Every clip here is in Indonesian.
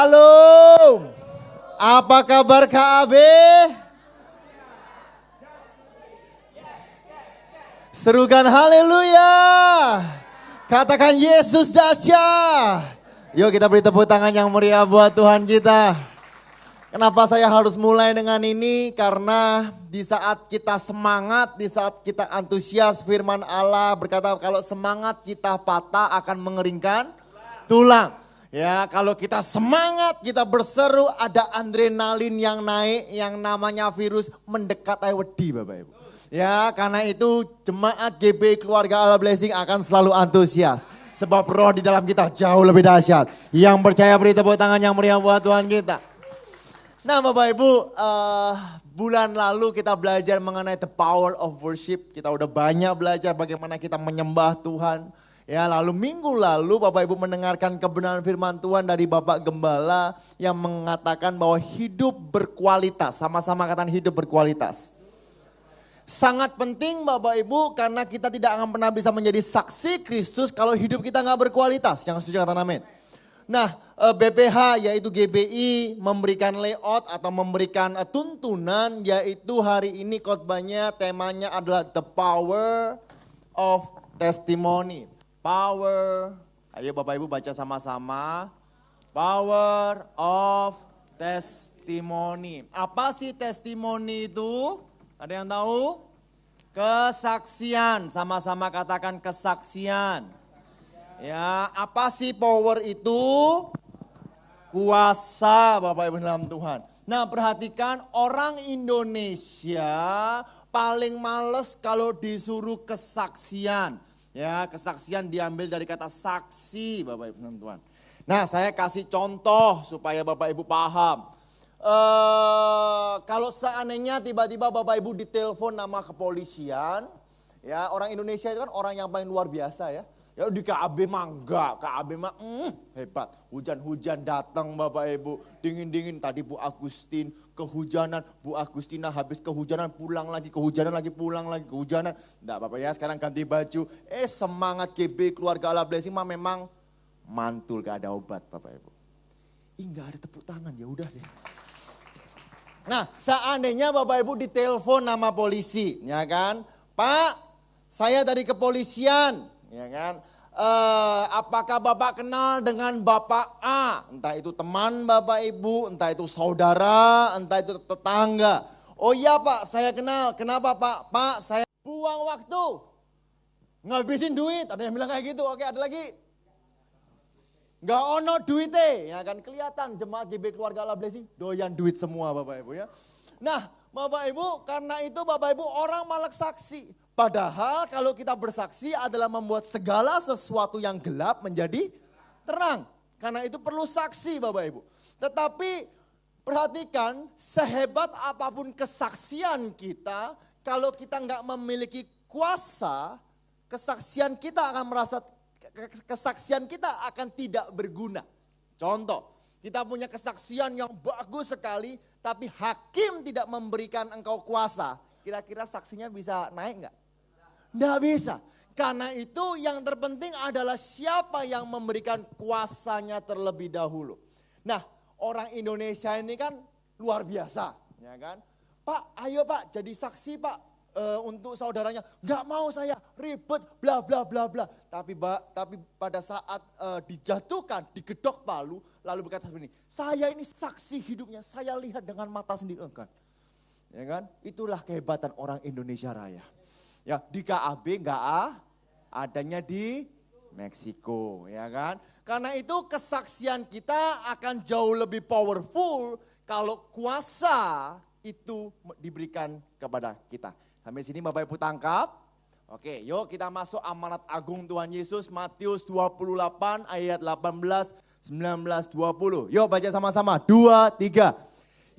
Shalom. Apa kabar KAB? Serukan haleluya. Katakan Yesus dahsyat. Yuk kita beri tepuk tangan yang meriah buat Tuhan kita. Kenapa saya harus mulai dengan ini? Karena di saat kita semangat, di saat kita antusias, firman Allah berkata kalau semangat kita patah akan mengeringkan tulang. Ya, kalau kita semangat, kita berseru, ada adrenalin yang naik, yang namanya virus mendekat ayo wedi Bapak Ibu. Ya, karena itu jemaat GB Keluarga Allah Blessing akan selalu antusias. Sebab roh di dalam kita jauh lebih dahsyat. Yang percaya beri tepuk tangan yang meriah buat Tuhan kita. Nah Bapak Ibu, bulan lalu kita belajar mengenai the power of worship. Kita udah banyak belajar bagaimana kita menyembah Tuhan. Ya, lalu minggu lalu Bapak Ibu mendengarkan kebenaran firman Tuhan dari Bapak Gembala yang mengatakan bahwa hidup berkualitas, sama-sama katakan hidup berkualitas. Sangat penting Bapak Ibu karena kita tidak akan pernah bisa menjadi saksi Kristus kalau hidup kita nggak berkualitas. Yang setuju katakan amin. Nah BPH yaitu GBI memberikan layout atau memberikan tuntunan yaitu hari ini khotbahnya temanya adalah the power of testimony. Power, ayo Bapak Ibu baca sama-sama. Power of testimony. Apa sih testimoni itu? Ada yang tahu? Kesaksian, sama-sama katakan kesaksian. Ya, apa sih power itu? Kuasa Bapak Ibu dalam Tuhan. Nah perhatikan orang Indonesia paling males kalau disuruh kesaksian. Ya, kesaksian diambil dari kata saksi Bapak Ibu teman-teman. Nah saya kasih contoh supaya Bapak Ibu paham. Kalau seandainya tiba-tiba Bapak Ibu ditelepon nama kepolisian. Ya, orang Indonesia itu kan orang yang paling luar biasa ya. Ya di KAB mah enggak, KAB mah hebat. Hujan-hujan datang Bapak Ibu, dingin-dingin tadi Bu Agustin kehujanan, Bu Agustina habis kehujanan pulang lagi, kehujanan lagi pulang lagi, kehujanan. Enggak Bapak ya, sekarang ganti baju. Semangat GB Keluarga Allah Blessing mah memang mantul gak ada obat Bapak Ibu. Enggak ada tepuk tangan, ya udah deh. Nah, seandainya Bapak Ibu ditelepon nama polisi, ya kan? Pak, saya dari kepolisian. Ya kan? Apakah Bapak kenal dengan Bapak A? Entah itu teman Bapak Ibu, entah itu saudara, entah itu tetangga. Oh iya Pak, saya kenal. Kenapa Pak? Pak, saya buang waktu. Ngabisin duit. Ada yang bilang kayak gitu. Oke, ada lagi. Gak ono duitnya. Ya kan kelihatan jemaat GB Keluarga Allah Blessing doyan duit semua Bapak Ibu ya. Nah, Bapak Ibu, karena itu Bapak Ibu orang malas saksi. Padahal kalau kita bersaksi adalah membuat segala sesuatu yang gelap menjadi terang. Karena itu perlu saksi Bapak Ibu. Tetapi perhatikan sehebat apapun kesaksian kita. Kalau kita nggak memiliki kuasa, kesaksian kita akan tidak berguna. Contoh, kita punya kesaksian yang bagus sekali. Tapi hakim tidak memberikan engkau kuasa. Kira-kira saksinya bisa naik nggak? Nggak bisa. Karena itu yang terpenting adalah siapa yang memberikan kuasanya terlebih dahulu. Nah orang Indonesia ini kan luar biasa. Ya kan? Pak ayo Pak jadi saksi Pak untuk saudaranya. Nggak mau saya ribet bla bla bla bla. Tapi pada saat dijatuhkan, digedok palu lalu berkata seperti ini. Saya ini saksi hidupnya, saya lihat dengan mata sendiri. Kan? Ya kan? Itulah kehebatan orang Indonesia Raya. Ya di KAB enggak adanya di Meksiko ya kan. Karena itu kesaksian kita akan jauh lebih powerful kalau kuasa itu diberikan kepada kita. Sampai sini Bapak Ibu tangkap? Oke yuk kita masuk amanat agung Tuhan Yesus Matius 28 ayat 18, 19, 20. Yuk baca sama-sama 2, 3.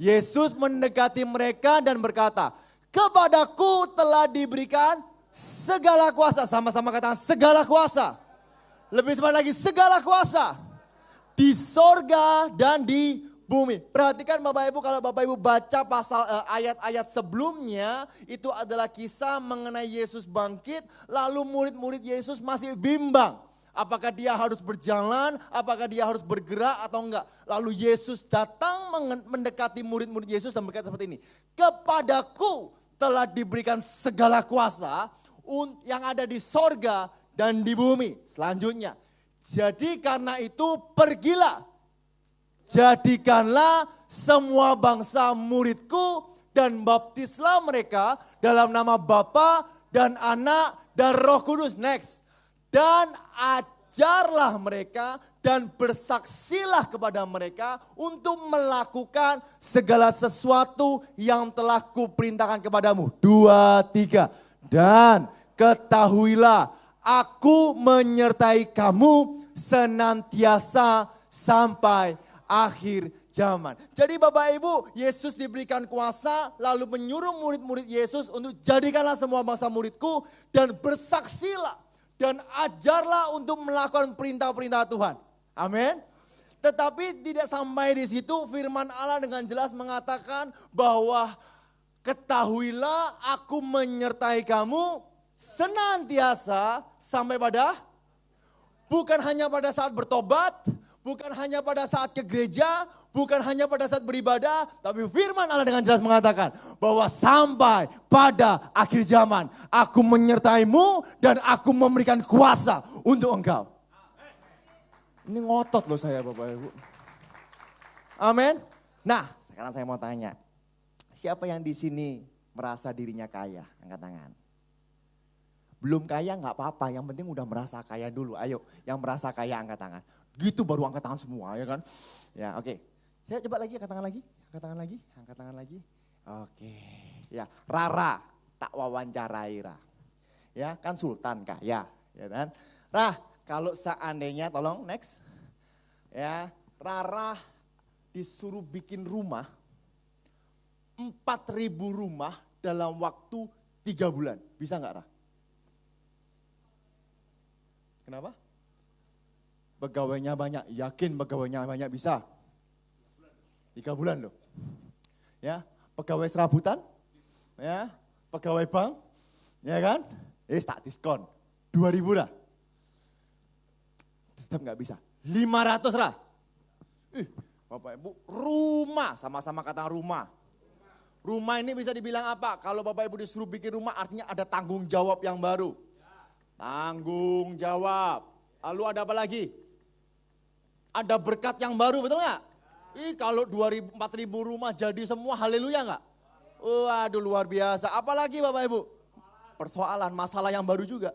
Yesus mendekati mereka dan berkata, kepadaku telah diberikan segala kuasa. Sama-sama katakan segala kuasa. Lebih sebentar lagi segala kuasa. Di sorga dan di bumi. Perhatikan Bapak Ibu kalau Bapak Ibu baca pasal ayat-ayat sebelumnya. Itu adalah kisah mengenai Yesus bangkit. Lalu murid-murid Yesus masih bimbang. Apakah dia harus berjalan, apakah dia harus bergerak atau enggak. Lalu Yesus datang mendekati murid-murid Yesus dan berkata seperti ini. Kepadaku telah diberikan segala kuasa yang ada di sorga dan di bumi. Selanjutnya, jadi karena itu pergilah. Jadikanlah semua bangsa muridku dan baptislah mereka dalam nama Bapa dan Anak dan Roh Kudus. Next. Dan ajarlah mereka dan bersaksilah kepada mereka untuk melakukan segala sesuatu yang telah kuperintahkan kepadamu. 2, 3. Dan ketahuilah aku menyertai kamu senantiasa sampai akhir zaman. Jadi Bapak Ibu, Yesus diberikan kuasa lalu menyuruh murid-murid Yesus untuk jadikanlah semua bangsa muridku dan bersaksilah dan ajarlah untuk melakukan perintah-perintah Tuhan. Amin. Tetapi tidak sampai di situ, firman Allah dengan jelas mengatakan bahwa ketahuilah aku menyertai kamu senantiasa sampai pada, bukan hanya pada saat bertobat, bukan hanya pada saat ke gereja, bukan hanya pada saat beribadah, tapi firman Allah dengan jelas mengatakan bahwa sampai pada akhir zaman aku menyertaimu dan aku memberikan kuasa untuk engkau. Ini ngotot loh saya Bapak Ibu. Amin. Nah, sekarang saya mau tanya. Siapa yang di sini merasa dirinya kaya? Angkat tangan. Belum kaya nggak apa-apa, yang penting udah merasa kaya dulu. Ayo, yang merasa kaya angkat tangan. Gitu baru angkat tangan semua ya kan. Ya oke. Ya coba lagi, angkat tangan lagi. Angkat tangan lagi, angkat tangan lagi. Oke. Ya, Rara, tak wawancarai Ra. Ya kan sultan kaya, ya kan. Rah, kalau seandainya, tolong next. Ya, Rara disuruh bikin rumah, 4.000 rumah dalam waktu 3 bulan. Bisa nggak Rah? Kenapa? Pegawainya banyak, yakin pegawainya banyak bisa? 3 bulan loh. Ya, pegawai serabutan, ya, pegawai bank, ya kan? Tak diskon, 2.000 Rah. Tetap nggak bisa. 500 Rah. Bapak Ibu, rumah, sama-sama kata rumah. Rumah ini bisa dibilang apa? Kalau Bapak Ibu disuruh bikin rumah artinya ada tanggung jawab yang baru. Tanggung jawab. Lalu ada apa lagi? Ada berkat yang baru, betul nggak? Kalau 2.000, 4.000 rumah jadi semua, haleluya nggak? Waduh luar biasa. Apalagi Bapak Ibu? Persoalan, masalah yang baru juga.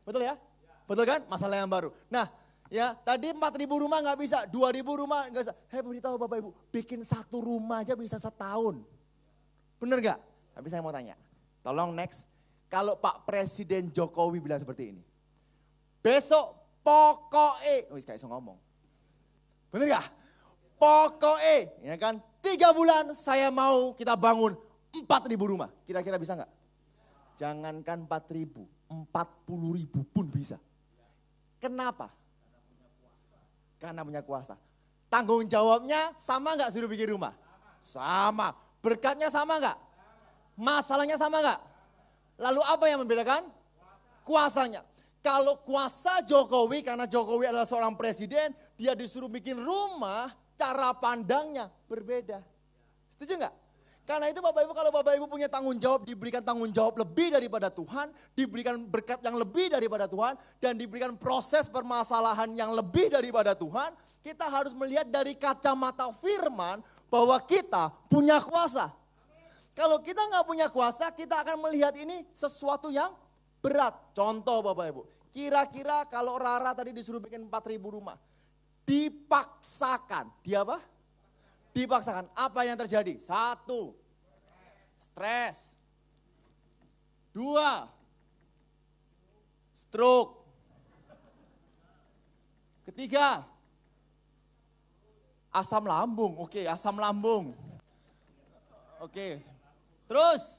Betul ya? Betul kan? Masalah yang baru. Nah, ya tadi 4.000 rumah nggak bisa, 2.000 rumah nggak bisa. Beritahu Bapak Ibu, bikin satu rumah aja bisa setahun. Bener nggak? Tapi saya mau tanya, tolong next. Kalau Pak Presiden Jokowi bilang seperti ini, besok pokoknya, kayak bisa ngomong. Bener nggak? Pokoknya, ya kan? 3 bulan saya mau kita bangun 4.000 rumah. Kira-kira bisa nggak? Jangankan 4.000, 40.000 pun bisa. Kenapa? Karena punya kuasa. Tanggung jawabnya sama nggak suruh bikin rumah? Sama. Berkatnya sama nggak? Masalahnya sama nggak? Lalu apa yang membedakan? Kuasanya. Kalau kuasa Jokowi, karena Jokowi adalah seorang presiden, dia disuruh bikin rumah, cara pandangnya berbeda. Setuju nggak? Karena itu Bapak Ibu, kalau Bapak Ibu punya tanggung jawab, diberikan tanggung jawab lebih daripada Tuhan, diberikan berkat yang lebih daripada Tuhan, dan diberikan proses permasalahan yang lebih daripada Tuhan, kita harus melihat dari kacamata firman bahwa kita punya kuasa. Kalau kita nggak punya kuasa, kita akan melihat ini sesuatu yang berat. Contoh Bapak Ibu, kira-kira kalau Rara tadi disuruh bikin 4.000 rumah, dipaksakan, dia apa? Dipaksakan, apa yang terjadi? 1, stres. 2, stroke. 3, asam lambung. Oke, asam lambung. Oke, terus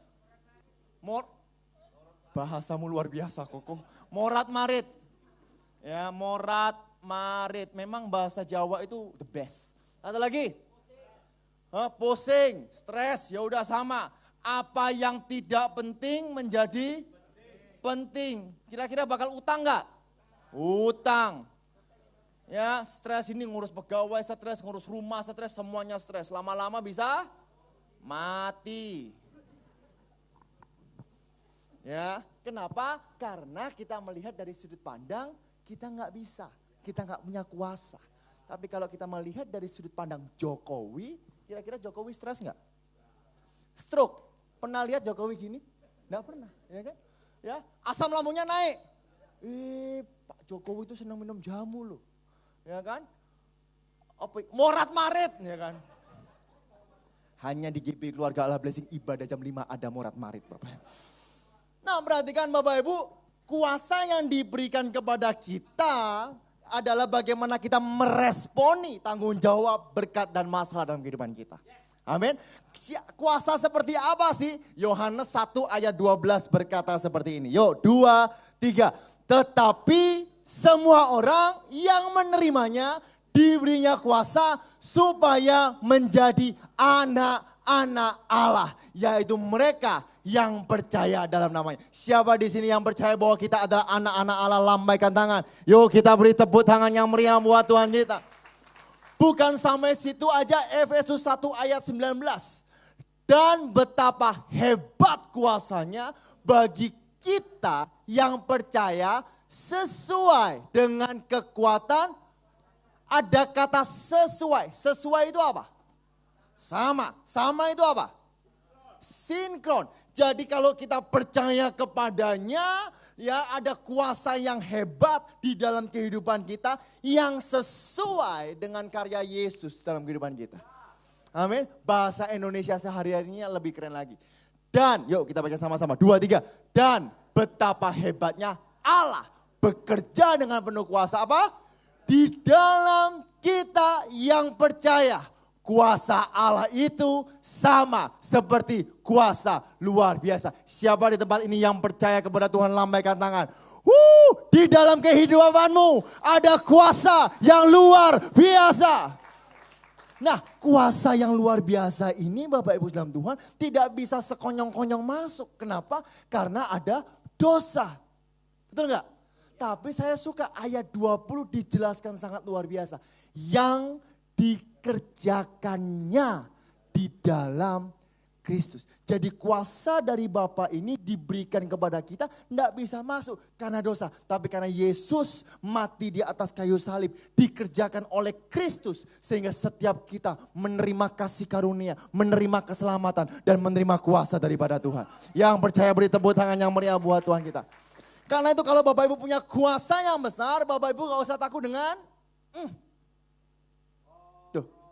bahasamu luar biasa Koko. Morat marit. Ya, morat marit. Memang bahasa Jawa itu the best. Ada lagi? Pusing, stres, ya udah sama. Apa yang tidak penting menjadi penting. Kira-kira bakal utang nggak? Utang. Ya, stres ini ngurus pegawai stres, ngurus rumah stres, semuanya stres. Lama-lama bisa mati. Ya, kenapa? Karena kita melihat dari sudut pandang kita nggak bisa, kita nggak punya kuasa. Tapi kalau kita melihat dari sudut pandang Jokowi, kira-kira Jokowi stres nggak? Stroke, pernah lihat Jokowi gini? Nggak pernah, ya kan? Ya, asam lambungnya naik. Pak Jokowi itu senang minum jamu loh. Ya kan? Morat-marit, ya kan? Hanya di GP Keluarga Allah Blessing ibadah jam 5 ada morat-marit, Bapak. Nah, perhatikan Bapak Ibu, kuasa yang diberikan kepada kita adalah bagaimana kita meresponi tanggung jawab, berkat dan masalah dalam kehidupan kita. Amin. Kuasa seperti apa sih? Yohanes 1 ayat 12 berkata seperti ini. Yuk, 2, 3. Tetapi semua orang yang menerimanya diberinya kuasa supaya menjadi anak-anak Allah. Yaitu mereka yang percaya dalam namanya. Siapa di sini yang percaya bahwa kita adalah anak-anak Allah? Lambaikan tangan. Yuk kita beri tepuk tangan yang meriah buat Tuhan kita. Bukan sampai situ aja, Efesus 1 ayat 19. Dan betapa hebat kuasanya bagi kita yang percaya sesuai dengan kekuatan. Ada kata sesuai. Sesuai itu apa? Sama. Sama itu apa? Sinkron. Jadi kalau kita percaya kepadanya, ya ada kuasa yang hebat di dalam kehidupan kita yang sesuai dengan karya Yesus dalam kehidupan kita. Amin. Bahasa Indonesia sehari-harinya lebih keren lagi. Dan, yuk kita baca sama-sama. 2, 3. Dan betapa hebatnya Allah bekerja dengan penuh kuasa apa? Di dalam kita yang percaya. Kuasa Allah itu sama seperti kuasa luar biasa. Siapa di tempat ini yang percaya kepada Tuhan, lambaikan tangan. Di dalam kehidupanmu ada kuasa yang luar biasa. Nah, kuasa yang luar biasa ini Bapak Ibu dalam Tuhan tidak bisa sekonyong-konyong masuk. Kenapa? Karena ada dosa. Betul nggak? Tapi saya suka ayat 20 dijelaskan sangat luar biasa. Yang dikerjakannya di dalam Kristus. Jadi kuasa dari Bapa ini diberikan kepada kita, tidak bisa masuk karena dosa. Tapi karena Yesus mati di atas kayu salib, dikerjakan oleh Kristus. Sehingga setiap kita menerima kasih karunia, menerima keselamatan dan menerima kuasa daripada Tuhan. Yang percaya beri tepuk tangan yang meriah buat Tuhan kita. Karena itu kalau Bapak Ibu punya kuasa yang besar, Bapak Ibu gak usah takut dengan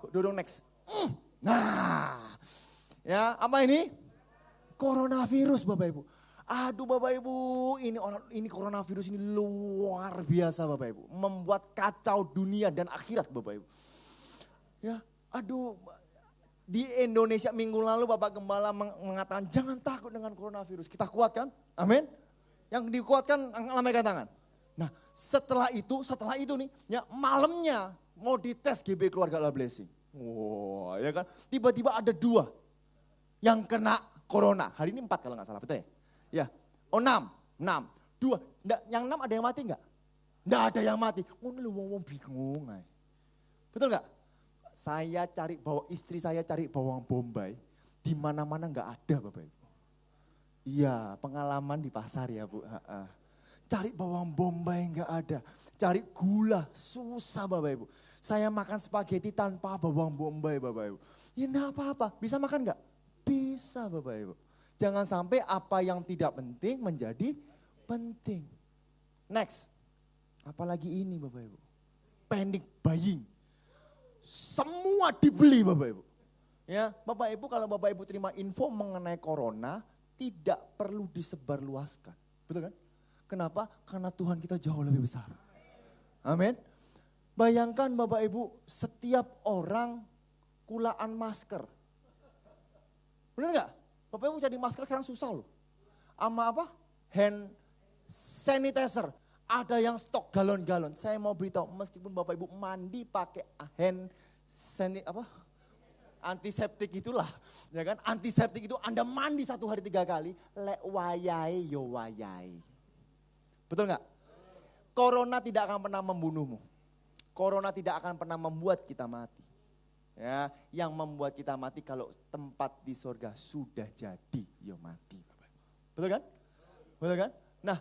dorong next. Nah, ya apa ini? Coronavirus Bapak Ibu. Aduh Bapak Ibu, ini coronavirus ini luar biasa Bapak Ibu. Membuat kacau dunia dan akhirat Bapak Ibu. Ya, aduh di Indonesia minggu lalu Bapak Gembala mengatakan jangan takut dengan coronavirus. Kita kuat kan? Amin. Yang dikuatkan lambaikan tangan. Nah, setelah itu nih, ya malamnya mau dites GB Keluarga Allah Blessing. Wow, ya kan? Tiba-tiba ada 2 yang kena corona. Hari ini 4 kalau nggak salah, betul ya? Ya, 6. 2. Yang 6 ada yang mati nggak? Nggak ada yang mati. Lu ngomong bingung. Betul nggak? Istri saya cari bawang bombay, di mana-mana nggak ada Bapak Ibu. Iya, pengalaman di pasar ya Bu. Cari bawang bombay nggak ada. Cari gula, susah Bapak Ibu. Saya makan spaghetti tanpa bawang bombay Bapak Ibu. Ya enggak apa-apa, bisa makan nggak? Bisa Bapak Ibu. Jangan sampai apa yang tidak penting menjadi penting. Next, apalagi ini Bapak Ibu. Panic buying. Semua dibeli Bapak Ibu. Ya, Bapak Ibu kalau Bapak Ibu terima info mengenai corona, tidak perlu disebarluaskan. Betul kan? Kenapa? Karena Tuhan kita jauh lebih besar. Amin. Bayangkan Bapak Ibu, setiap orang kulaan masker. Benar nggak? Bapak Ibu cari masker sekarang susah loh. Sama apa? Hand sanitizer. Ada yang stok galon-galon. Saya mau beritahu, meskipun Bapak Ibu mandi pakai hand antiseptik itulah, ya kan? Antiseptik itu Anda mandi 1 hari 3 kali, lek wayai yo wayai. Betul nggak? Corona tidak akan pernah membunuhmu. Corona tidak akan pernah membuat kita mati. Ya, yang membuat kita mati kalau tempat di sorga sudah jadi, ya mati. Betul kan? Betul kan? Nah,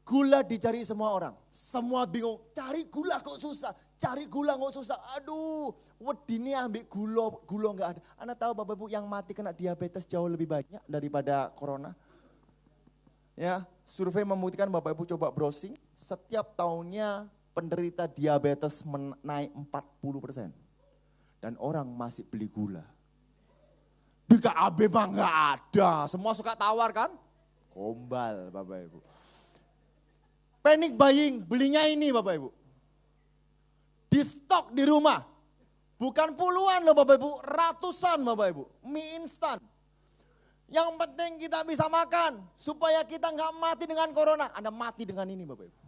gula dicari semua orang. Semua bingung, cari gula kok susah, cari gula kok susah. Aduh, wedine ambil gula enggak ada. Anda tahu Bapak Ibu yang mati kena diabetes jauh lebih banyak daripada corona? Ya, survei membuktikan Bapak Ibu coba browsing, setiap tahunnya penderita diabetes naik 40%. Dan orang masih beli gula. Di KAB mah enggak ada, semua suka tawar kan? Gombal Bapak Ibu. Panic buying, belinya ini Bapak Ibu. Di stok di rumah. Bukan puluhan loh Bapak Ibu, ratusan Bapak Ibu. Mie instan. Yang penting kita bisa makan, supaya kita nggak mati dengan corona. Anda mati dengan ini Bapak Ibu.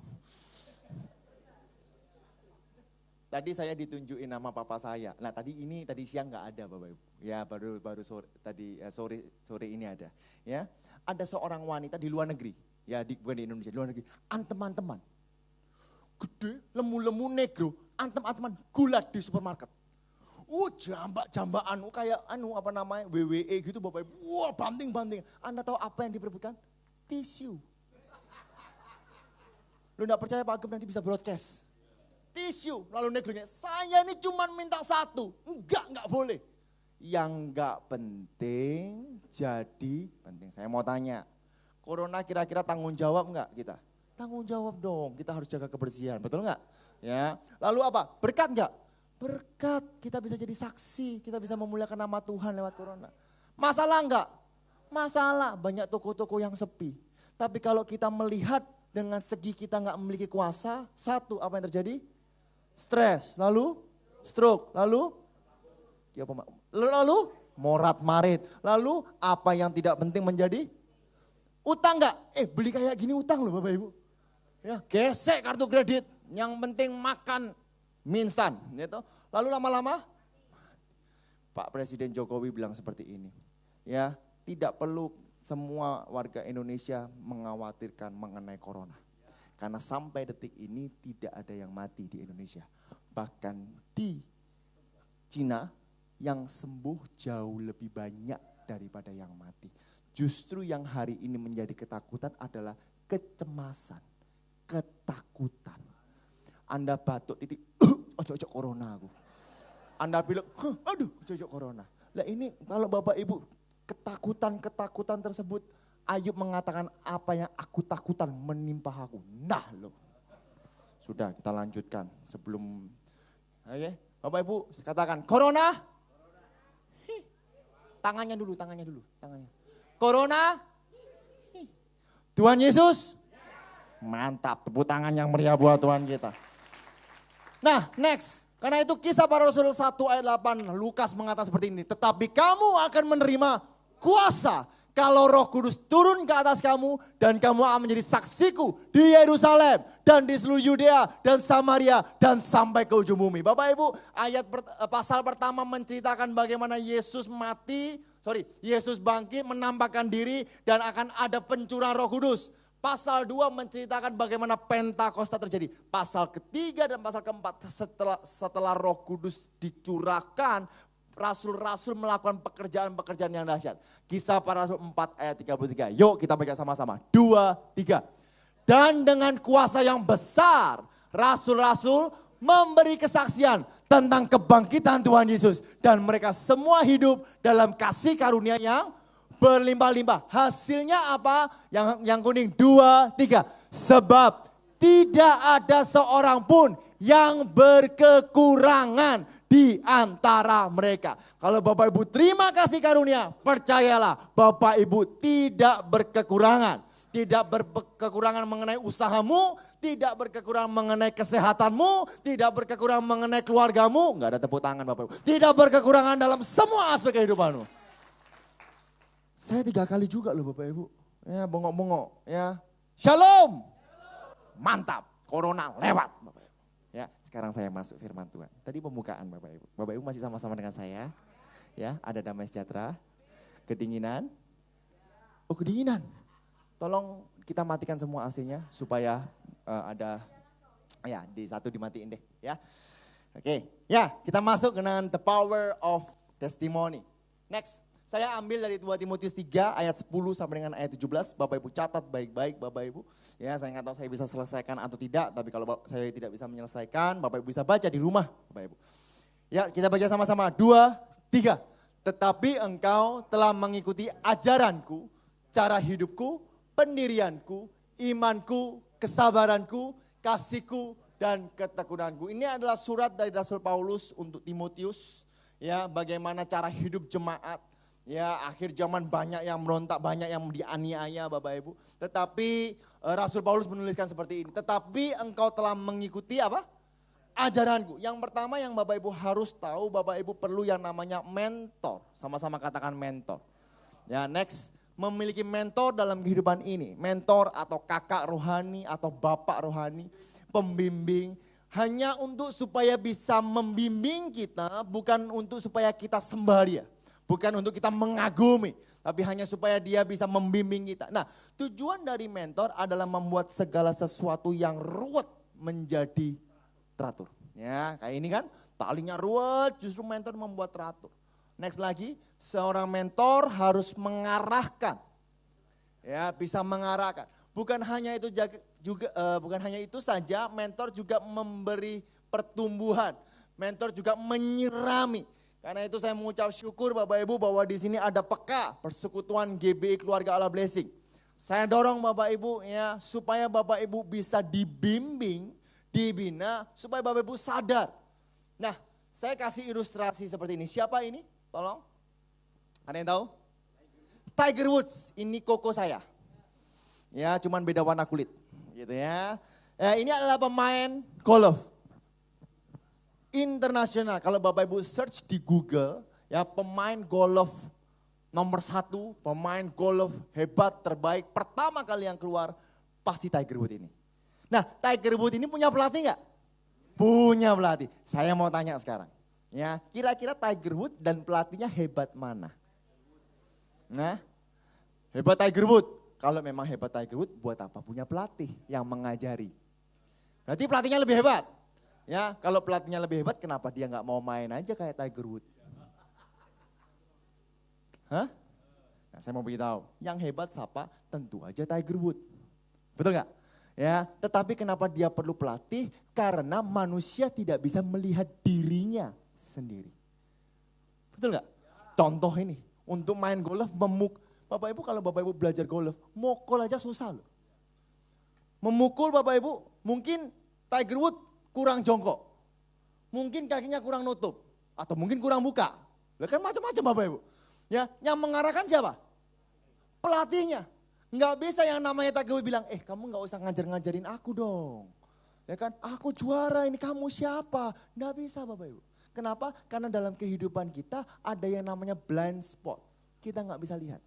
Tadi saya ditunjukin nama papa saya. Nah tadi siang nggak ada Bapak Ibu. Ya baru sore ini ada. Ya ada seorang wanita di luar negeri. Ya bukan di Indonesia, di luar negeri. Teman-teman. Gede, lemu-lemu negro, antem-anteman gulat di supermarket. Jambak-jambakan, kayak WWE gitu Bapak Ibu. Wah banting-banting. Anda tahu apa yang diperebutkan? Tisu. Lu enggak percaya Pak Agam nanti bisa broadcast. Tisu, lalu negronya, saya ini cuma minta satu. Enggak boleh. Yang enggak penting jadi penting. Saya mau tanya, corona kira-kira tanggung jawab enggak kita? Tanggung jawab dong, kita harus jaga kebersihan, betul enggak? Ya. Lalu apa? Berkat enggak? Berkat, kita bisa jadi saksi, kita bisa memuliakan nama Tuhan lewat corona. Masalah enggak? Masalah, banyak toko-toko yang sepi. Tapi kalau kita melihat dengan segi kita enggak memiliki kuasa, satu, apa yang terjadi? Stres, lalu stroke, lalu morat marit, lalu apa yang tidak penting menjadi utang enggak? Beli kayak gini utang loh Bapak Ibu. Ya, gesek kartu kredit, yang penting makan mie instan, gitu. Lalu lama-lama Pak Presiden Jokowi bilang seperti ini. Ya, tidak perlu semua warga Indonesia mengkhawatirkan mengenai corona. Karena sampai detik ini tidak ada yang mati di Indonesia. Bahkan di Cina yang sembuh jauh lebih banyak daripada yang mati. Justru yang hari ini menjadi ketakutan adalah kecemasan, ketakutan. Anda batuk titik, ojo corona aku. Anda bilang, aduh ojo corona. Lah ini kalau Bapak Ibu ketakutan tersebut, Ayub mengatakan apa yang aku takutan menimpa aku. Nah loh. Sudah kita lanjutkan sebelum, oke. Bapak Ibu katakan corona. Tangannya dulu. Corona. Tuhan Yesus. Mantap, tepuk tangan yang meriah buat Tuhan kita. Nah next, karena itu Kisah Para Rasul 1 ayat 8, Lukas mengatakan seperti ini. Tetapi kamu akan menerima kuasa kalau Roh Kudus turun ke atas kamu dan kamu akan menjadi saksiku di Yerusalem dan di seluruh Yudea dan Samaria dan sampai ke ujung bumi. Bapak Ibu, pasal pertama menceritakan bagaimana Yesus bangkit, menampakkan diri dan akan ada pencurahan Roh Kudus. Pasal 2 menceritakan bagaimana Pentakosta terjadi. Pasal ketiga dan pasal keempat setelah Roh Kudus dicurahkan, rasul-rasul melakukan pekerjaan-pekerjaan yang dahsyat. Kisah Para Rasul 4 ayat 33. Yuk kita baca sama-sama. 2, 3. Dan dengan kuasa yang besar, rasul-rasul memberi kesaksian tentang kebangkitan Tuhan Yesus. Dan mereka semua hidup dalam kasih karunia yang berlimpah-limpah. Hasilnya apa? Yang kuning. 2, 3. Sebab tidak ada seorang pun yang berkekurangan di antara mereka. Kalau Bapak Ibu terima kasih karunia, percayalah Bapak Ibu tidak berkekurangan. Tidak berkekurangan mengenai usahamu, tidak berkekurangan mengenai kesehatanmu, tidak berkekurangan mengenai keluargamu. Enggak ada tepuk tangan Bapak Ibu. Tidak berkekurangan dalam semua aspek kehidupanmu. Saya 3 kali juga loh Bapak Ibu. Ya bongok-bongok ya. Shalom. Mantap. Corona lewat Bapak Ibu. Ya, sekarang saya masuk firman Tuhan. Tadi pembukaan Bapak Ibu. Bapak Ibu masih sama-sama dengan saya. Ya, ada damai sejahtera. Kedinginan. Oh, kedinginan. Tolong kita matikan semua AC-nya supaya ada, ya di satu dimatiin deh ya. Oke, ya kita masuk dengan the power of testimony. Next, saya ambil dari 2 Timotius 3 ayat 10 sampai dengan ayat 17. Bapak Ibu catat baik-baik Bapak Ibu. Ya, saya nggak tahu saya bisa selesaikan atau tidak, tapi kalau saya tidak bisa menyelesaikan, Bapak Ibu bisa baca di rumah Bapak Ibu. Ya, kita baca sama-sama. 2, 3. Tetapi engkau telah mengikuti ajaranku, cara hidupku, pendirianku, imanku, kesabaranku, kasihku, dan ketekunanku. Ini adalah surat dari Rasul Paulus untuk Timotius. Ya, bagaimana cara hidup jemaat. Ya, akhir zaman banyak yang merontak, banyak yang dianiaya Bapak Ibu. Tetapi Rasul Paulus menuliskan seperti ini. Tetapi engkau telah mengikuti apa? Ajaranku. Yang pertama yang Bapak Ibu harus tahu, Bapak Ibu perlu yang namanya mentor. Sama-sama katakan mentor. Ya, next. Memiliki mentor dalam kehidupan ini. Mentor atau kakak rohani atau bapak rohani. Pembimbing. Hanya untuk supaya bisa membimbing kita, bukan untuk supaya kita sembah dia. Bukan untuk kita mengagumi, tapi hanya supaya dia bisa membimbing kita. Nah, tujuan dari mentor adalah membuat segala sesuatu yang ruwet menjadi teratur. Ya, kayak ini kan, talinya ruwet, justru mentor membuat teratur. Next lagi, seorang mentor harus mengarahkan. Ya, bisa mengarahkan. Bukan hanya itu saja, mentor juga memberi pertumbuhan. Mentor juga menyirami. Karena itu saya mengucap syukur Bapak Ibu bahwa di sini ada PK, Persekutuan GBI Keluarga Allah Blessing. Saya dorong Bapak Ibu ya supaya Bapak Ibu bisa dibimbing, dibina supaya Bapak Ibu sadar. Nah, saya kasih ilustrasi seperti ini. Siapa ini? Tolong. Ada yang tahu? Tiger Woods, ini koko saya. Ya, cuman beda warna kulit gitu ya. Ini adalah pemain golf internasional. Kalau Bapak Ibu search di Google, ya pemain golf nomor 1, pemain golf hebat terbaik, pertama kali yang keluar pasti Tiger Woods ini. Nah, Tiger Woods ini punya pelatih nggak? Punya pelatih. Saya mau tanya sekarang, ya kira-kira Tiger Woods dan pelatihnya hebat mana? Nah, hebat Tiger Woods. Kalau memang hebat Tiger Woods, buat apa punya pelatih yang mengajari? Berarti pelatihnya lebih hebat. Ya, kalau pelatihnya lebih hebat, kenapa dia nggak mau main aja kayak Tiger Woods? Hah? Nah, saya mau beritahu, yang hebat siapa? Tentu aja Tiger Woods. Betul nggak? Ya, tetapi kenapa dia perlu pelatih? Karena manusia tidak bisa melihat dirinya sendiri. Betul nggak? Contoh ini, untuk main golf Bapak Ibu kalau Bapak Ibu belajar golf, mokol aja susah loh. Memukul Bapak Ibu, mungkin Tiger Woods kurang jongkok, mungkin kakinya kurang nutup, atau mungkin kurang buka. Kan macam-macam Bapak Ibu. Ya, yang mengarahkan siapa? Pelatihnya. Nggak bisa yang namanya Tiger Woods bilang, kamu nggak usah ngajar-ngajarin aku dong. Ya kan, aku juara ini, kamu siapa? Nggak bisa Bapak Ibu. Kenapa? Karena dalam kehidupan kita ada yang namanya blind spot. Kita nggak bisa lihat.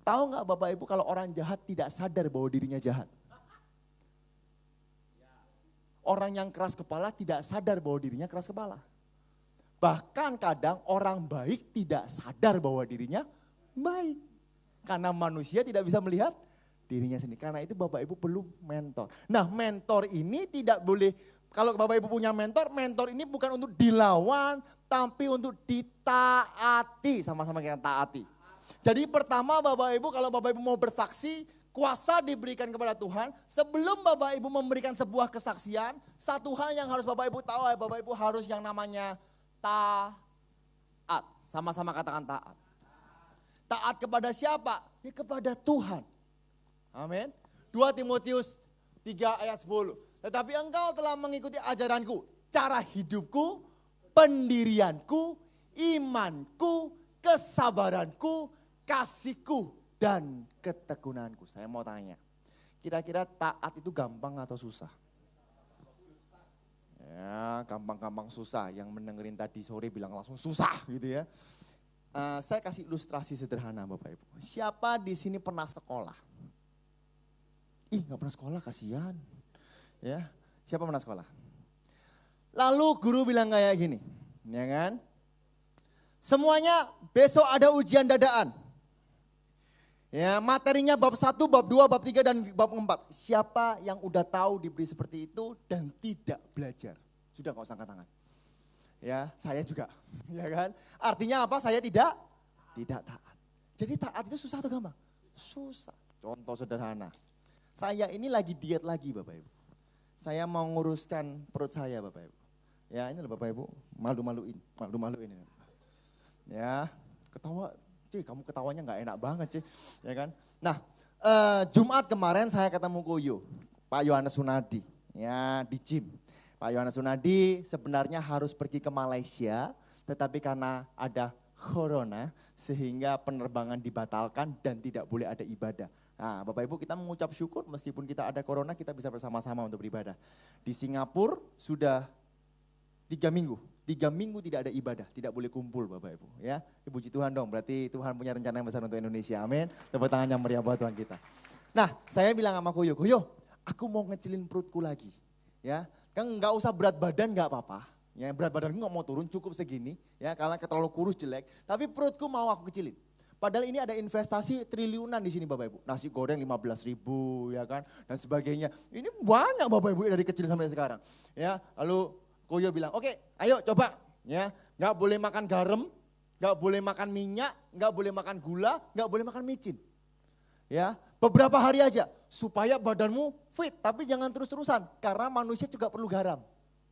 Tahu nggak Bapak Ibu kalau orang jahat tidak sadar bahwa dirinya jahat? Orang yang keras kepala tidak sadar bahwa dirinya keras kepala. Bahkan kadang orang baik tidak sadar bahwa dirinya baik. Karena manusia tidak bisa melihat dirinya sendiri. Karena itu Bapak Ibu perlu mentor. Nah, mentor ini tidak boleh, kalau Bapak Ibu punya mentor, mentor ini bukan untuk dilawan, tapi untuk ditaati. Sama-sama kita taati. Jadi pertama Bapak Ibu, kalau Bapak Ibu mau bersaksi, kuasa diberikan kepada Tuhan. Sebelum Bapak Ibu memberikan sebuah kesaksian, satu hal yang harus Bapak Ibu tahu, Bapak Ibu harus yang namanya taat. Sama-sama katakan taat. Taat kepada siapa? Ya kepada Tuhan. Amin. 2 Timotius 3 ayat 10. Tetapi engkau telah mengikuti ajaranku, cara hidupku, pendirianku, imanku, kesabaranku, kasihku, dan ketekunanku. Saya mau tanya, kira-kira taat itu gampang atau susah? Ya, gampang-gampang susah. Yang mendengerin tadi sore bilang langsung susah gitu ya. Saya kasih ilustrasi sederhana Bapak Ibu. Siapa di sini pernah sekolah? Nggak pernah sekolah, kasihan. Ya, siapa pernah sekolah? Lalu guru bilang kayak gini, ya kan? Semuanya besok ada ujian dadaan. Ya, materinya bab 1, bab 2, bab 3 dan bab 4. Siapa yang udah tahu diberi seperti itu dan tidak belajar? Sudah enggak usah angkat tangan. Ya, saya juga. Ya kan? Artinya apa? Saya tidak taat. Jadi taat itu susah atau gampang? Susah. Contoh sederhana. Saya ini lagi diet lagi Bapak Ibu. Saya mau nguruskan perut saya Bapak Ibu. Ya, ini loh Bapak Ibu, malu-maluin. Malu-maluin ini. Ya, ketawa. Cih, kamu ketawanya nggak enak banget Cih, ya kan? Nah, Jumat kemarin saya ketemu Koyo, Pak Yohanes Sunadi, ya di gym. Pak Yohanes Sunadi sebenarnya harus pergi ke Malaysia, tetapi karena ada corona sehingga penerbangan dibatalkan dan tidak boleh ada ibadah. Nah, Bapak Ibu kita mengucap syukur meskipun kita ada corona kita bisa bersama-sama untuk beribadah. Di Singapura sudah 3 minggu. 3 minggu tidak ada ibadah, tidak boleh kumpul Bapak Ibu. Ya, puji Tuhan dong, berarti Tuhan punya rencana yang besar untuk Indonesia, amin. Tepuk tangan yang meriah buat Tuhan kita. Nah, saya bilang sama Koyo, aku mau ngecilin perutku lagi. Ya, kan nggak usah berat badan nggak apa-apa. Ya, berat badanku nggak mau turun, cukup segini. Ya, karena terlalu kurus jelek. Tapi perutku mau aku kecilin. Padahal ini ada investasi triliunan di sini Bapak Ibu. Nasi goreng 15.000 ya kan, dan sebagainya. Ini banyak Bapak Ibu dari kecil sampai sekarang. Ya, lalu Koyo bilang, oke, ayo coba, ya, nggak boleh makan garam, nggak boleh makan minyak, nggak boleh makan gula, nggak boleh makan micin, ya, beberapa hari aja supaya badanmu fit, tapi jangan terus-terusan karena manusia juga perlu garam,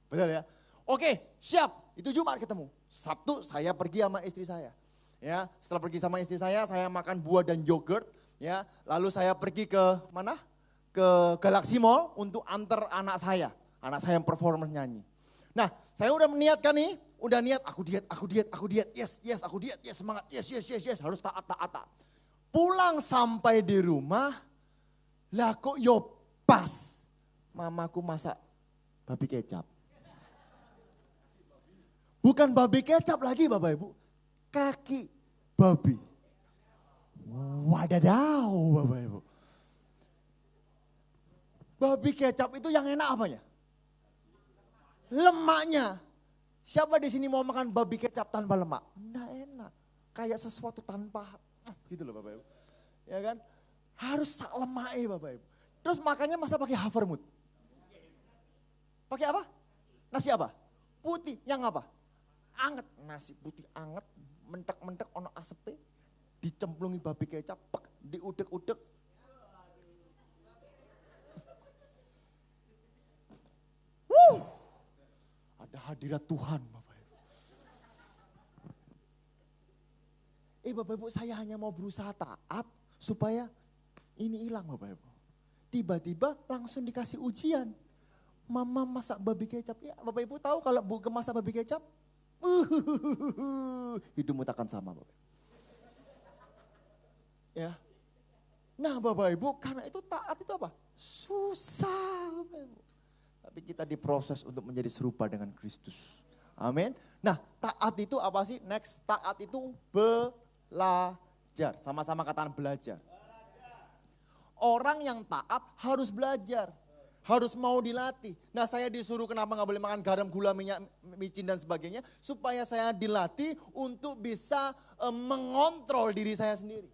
betul ya? Oke, siap, itu Jumat ketemu, Sabtu saya pergi sama istri saya, ya, setelah pergi sama istri saya makan buah dan yogurt, ya, lalu saya pergi ke mana? Ke Galaxy Mall untuk antar anak saya yang performance nyanyi. Nah, saya udah meniatkan nih, udah niat aku diet, yes, aku diet, yes, semangat, yes, harus taat. Pulang sampai di rumah, lah kok pas, mamaku masak babi kecap. Bukan babi kecap lagi Bapak Ibu, kaki babi. Wadadaw Bapak Ibu. Babi kecap itu yang enak apanya? Lemaknya. Siapa di sini mau makan babi kecap tanpa lemak? Nggak enak. Kayak sesuatu tanpa, gitu loh Bapak Ibu. Ya kan? Harus sak lemaknya Bapak Ibu. Terus makannya masa pakai Havermut? Pakai apa? Nasi apa? Putih. Yang apa? Anget. Nasi putih anget, mentek-mentek ono asepe, dicemplungi babi kecap, diudek-udek. Ada hadirat Tuhan Bapak Ibu. Bapak Ibu saya hanya mau berusaha taat supaya ini hilang Bapak Ibu. Tiba-tiba langsung dikasih ujian. Mama masak babi kecap. Ya Bapak Ibu tahu kalau bukan masak babi kecap? Hidupmu takkan sama Bapak Ibu. Ya. Nah Bapak Ibu karena itu taat itu apa? Susah Bapak Ibu. Tapi kita diproses untuk menjadi serupa dengan Kristus. Amin. Nah taat itu apa sih? Next, taat itu belajar. Sama-sama katakan belajar. Orang yang taat harus belajar. Harus mau dilatih. Nah saya disuruh kenapa gak boleh makan garam, gula, minyak, micin dan sebagainya. Supaya saya dilatih untuk bisa mengontrol diri saya sendiri.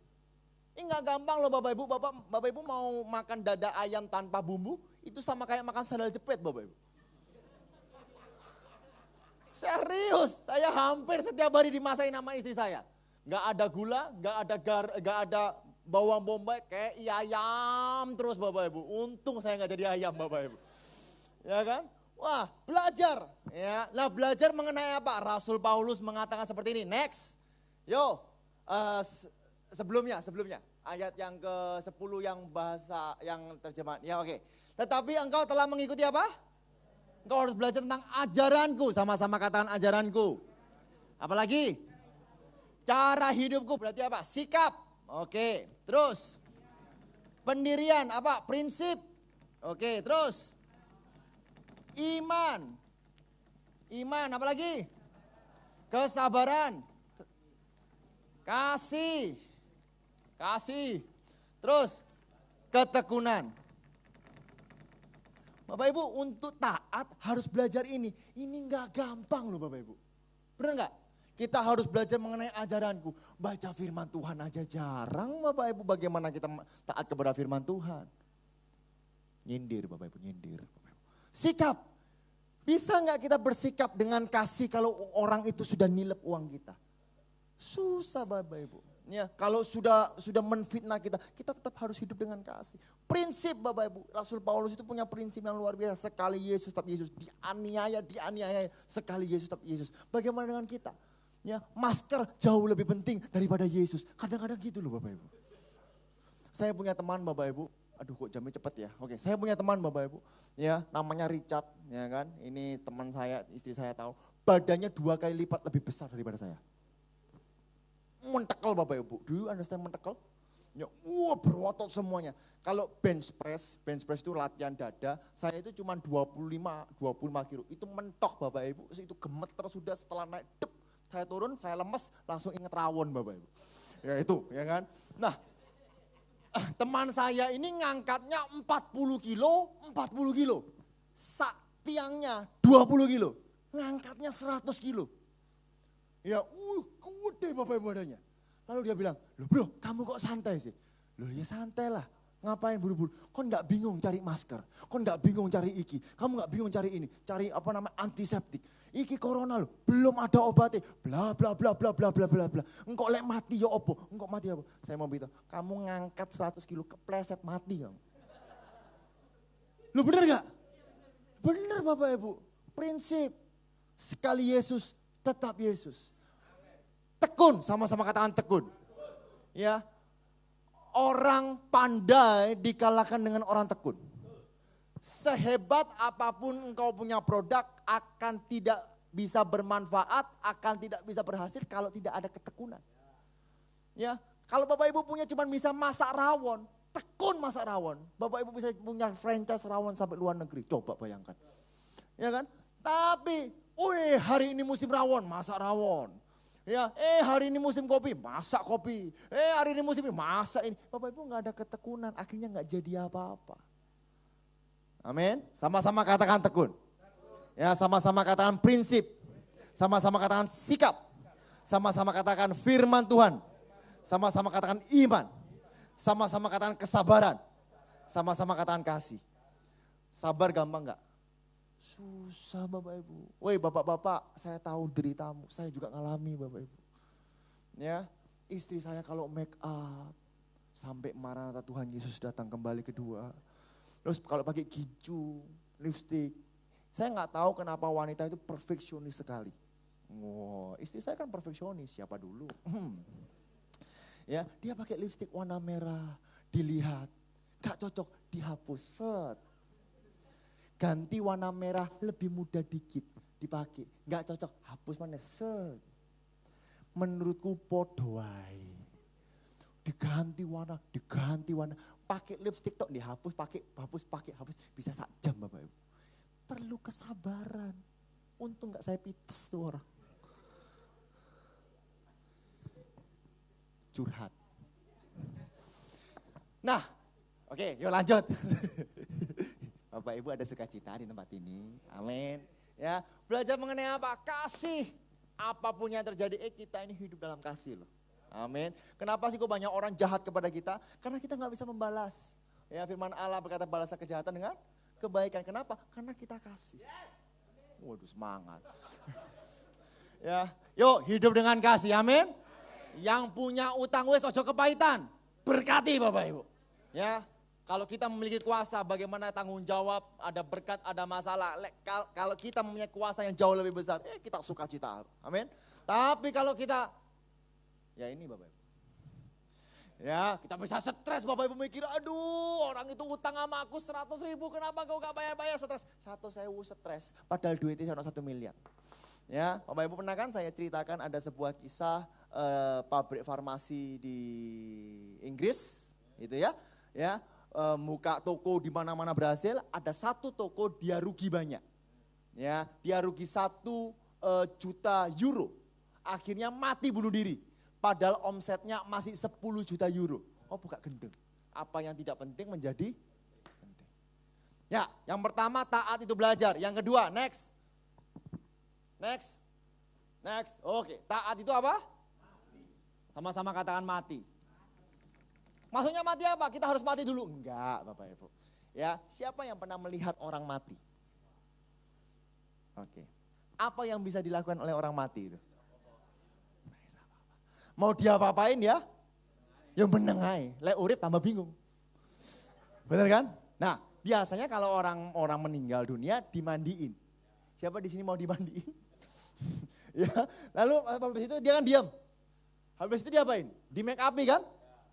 Ini gak gampang loh Bapak Ibu. Bapak Ibu mau makan dada ayam tanpa bumbu. Itu sama kayak makan sandal jepit Bapak Ibu. Serius, saya hampir setiap hari dimasain sama istri saya. Gak ada gula, gak ada bawang bombay, kayak ayam terus Bapak Ibu. Untung saya gak jadi ayam Bapak Ibu. Ya kan? Wah belajar. Ya, nah belajar mengenai apa? Rasul Paulus mengatakan seperti ini. Next, sebelumnya. Ayat yang ke-10 yang bahasa, yang terjemahan. Ya oke. Tetapi engkau telah mengikuti apa? Engkau harus belajar tentang ajaranku. Sama-sama katakan ajaranku. Apalagi? Cara hidupku berarti apa? Sikap. Oke. Terus? Pendirian apa? Prinsip. Oke. Terus? Iman. Iman apalagi? Kesabaran. Kasih. Terus? Ketekunan. Bapak Ibu untuk taat harus belajar ini. Ini gak gampang loh Bapak Ibu. Bener gak? Kita harus belajar mengenai ajaranku. Baca firman Tuhan aja jarang Bapak Ibu. Bagaimana kita taat kepada firman Tuhan. Nyindir Bapak Ibu, nyindir. Sikap. Bisa nggak kita bersikap dengan kasih kalau orang itu sudah nilep uang kita? Susah Bapak Ibu. Ya, kalau sudah menfitnah kita, kita tetap harus hidup dengan kasih. Prinsip Bapak Ibu, Rasul Paulus itu punya prinsip yang luar biasa. Sekali Yesus tetap Yesus, dianiaya. Sekali Yesus tetap Yesus. Bagaimana dengan kita? Ya, masker jauh lebih penting daripada Yesus. Kadang-kadang gitu loh Bapak Ibu. Saya punya teman Bapak Ibu, aduh kok jamnya cepat ya. Oke, saya punya teman Bapak Ibu, ya namanya Richard, ya kan. Ini teman saya, istri saya tahu, badannya 2 kali lipat lebih besar daripada saya. Mentekel Bapak Ibu, do you understand mentekel? Ya, berotot semuanya. Kalau bench press itu latihan dada, saya itu cuma 25 kilo. Itu mentok Bapak Ibu, itu gemeter sudah setelah naik, saya turun, saya lemes, langsung inget rawon Bapak Ibu. Ya itu, ya kan. Nah, teman saya ini ngangkatnya 40 kilo. Tiangnya 20 kilo, ngangkatnya 100 kilo. Ya, gede Bapak Ibu badannya. Lalu dia bilang, loh bro, kamu kok santai sih? Loh ya santai lah, ngapain buru-buru? Kok nggak bingung cari masker? Kok nggak bingung cari iki? Kamu nggak bingung cari ini? Cari antiseptik. Iki corona loh, belum ada obatnya. Bla bla bla bla bla bla bla bla. Engkau lek mati ya opo? Engkau mati apa? Saya mau beritahu, kamu ngangkat 100 kilo kepleset mati kamu. Loh bener gak? Bener Bapak Ibu. Prinsip, sekali Yesus, tetap Yesus. Tekun, sama-sama katakan tekun. Ya, orang pandai dikalahkan dengan orang tekun. Sehebat apapun engkau punya produk akan tidak bisa bermanfaat, akan tidak bisa berhasil kalau tidak ada ketekunan. Ya, kalau Bapak Ibu punya cuma bisa masak rawon, tekun masak rawon. Bapak Ibu bisa punya franchise rawon sampai luar negeri, coba bayangkan. Ya kan? Tapi, hari ini musim rawon, masak rawon. Ya, hari ini musim kopi, masak kopi. Hari ini musim ini, masak ini. Bapak Ibu nggak ada ketekunan, akhirnya nggak jadi apa-apa. Amin. Sama-sama katakan tekun. Ya, sama-sama katakan prinsip. Sama-sama katakan sikap. Sama-sama katakan firman Tuhan. Sama-sama katakan iman. Sama-sama katakan kesabaran. Sama-sama katakan kasih. Sabar gampang nggak? Susah Bapak Ibu. Woi bapak-bapak, saya tahu deritamu, saya juga ngalami Bapak Ibu. Ya, istri saya kalau make up, sampai Maranatha Tuhan Yesus datang kembali kedua. Terus kalau pakai gicu, lipstick, saya nggak tahu kenapa wanita itu perfeksionis sekali. Wow, istri saya kan perfeksionis, siapa dulu? Ya, dia pakai lipstick warna merah, dilihat, gak cocok, dihapus, set. Ganti warna merah lebih mudah dikit dipakai, nggak cocok, hapus mana set. Menurutku podoai. Diganti warna, pakai lipstick tok dihapus, hapus, bisa sak jam Bapak Ibu. Perlu kesabaran. Untung nggak saya pites tuh orang. Curhat. Nah, oke, yuk lanjut. Bapak Ibu ada sukacita di tempat ini, amin. Ya, belajar mengenai apa? Kasih. Apapun yang terjadi, kita ini hidup dalam kasih loh. Amin. Kenapa sih kok banyak orang jahat kepada kita? Karena kita nggak bisa membalas. Ya, firman Allah berkata balaslah kejahatan dengan kebaikan. Kenapa? Karena kita kasih. Waduh semangat. Ya, yuk hidup dengan kasih, amin. Yang punya utang wes ojo kepahitan. Berkati Bapak Ibu. Ya. Kalau kita memiliki kuasa, bagaimana tanggung jawab, ada berkat, ada masalah. Kalau kita mempunyai kuasa yang jauh lebih besar, kita sukacita. Amin. Tapi kalau kita, ya ini Bapak Ibu. Ya, kita bisa stres Bapak Ibu mikir, aduh orang itu utang sama aku 100.000, kenapa kau gak bayar-bayar, stres. 1.000 stres, padahal duitnya 1 miliar. Ya, Bapak Ibu pernah kan saya ceritakan ada sebuah kisah pabrik farmasi di Inggris, gitu ya. Ya, muka toko di mana-mana berhasil, ada satu toko dia rugi banyak. Ya, dia rugi 1 juta euro. Akhirnya mati bunuh diri. Padahal omsetnya masih 10 juta euro. Oh buka gendeng. Apa yang tidak penting menjadi penting. Ya, yang pertama taat itu belajar. Yang kedua, next. Next. Oke, taat itu apa? Sama-sama katakan mati. Maksudnya mati apa? Kita harus mati dulu? Enggak, Bapak Ibu. Ya, siapa yang pernah melihat orang mati? Oke. Apa yang bisa dilakukan oleh orang mati itu? Mau dia apa-apain ya? Yang menengai. Lek urip tambah bingung. Benar kan? Nah, biasanya kalau orang meninggal dunia dimandiin. Siapa di sini mau dimandiin? Ya, lalu habis itu dia kan diam. Habis itu diapain? Di make up kan?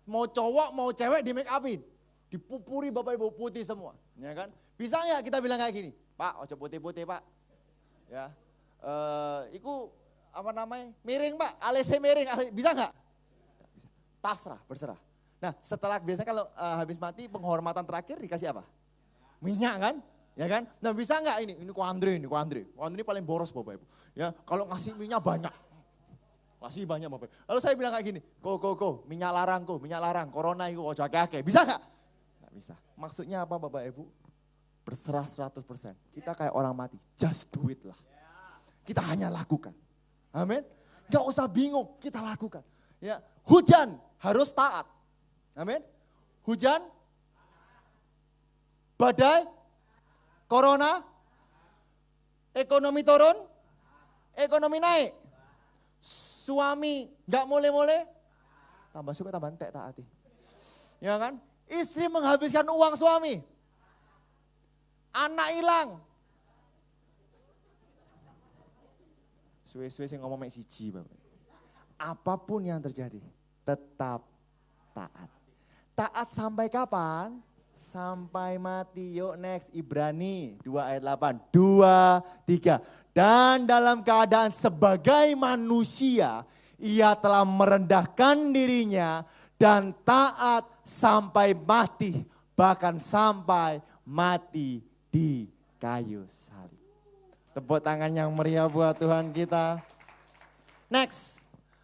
Mau cowok, mau cewek di make upin. Dipupuri Bapak Ibu putih semua. Ya kan? Bisa nggak kita bilang kayak gini? Pak, ojo putih-putih Pak. Ya, iku apa namanya? Miring Pak, alese miring. Bisa nggak? Pasrah, berserah. Nah setelah biasanya kalau habis mati penghormatan terakhir dikasih apa? Minyak kan? Ya kan? Nah bisa nggak ini? Ini kuandre. Kuandre paling boros Bapak Ibu. Ya kalau ngasih minyak banyak. Kasih banyak Bapak Ibu. Lalu saya bilang kayak gini, minyak larang, corona itu ojo akeh. Bisa nggak? Nggak bisa. Maksudnya apa Bapak Ibu? Berserah 100%. Kita kayak orang mati, just do it lah. Kita hanya lakukan. Amin. Gak usah bingung, kita lakukan. Ya, hujan harus taat. Amin. Hujan, badai, corona, ekonomi turun, ekonomi naik. Suami nggak mulai-mulai, tambah suka tambah entek taati. Ya kan? Istri menghabiskan uang suami. Anak hilang. Suwe-suwe sing ngomong mek siji, Bapak. Apapun yang terjadi, tetap taat. Taat sampai kapan? Sampai mati. Yuk next, Ibrani 2 ayat 8. 2, 3. Dan dalam keadaan sebagai manusia, ia telah merendahkan dirinya dan taat sampai mati. Bahkan sampai mati di kayu salib. Tepuk tangan yang meriah buat Tuhan kita. Next.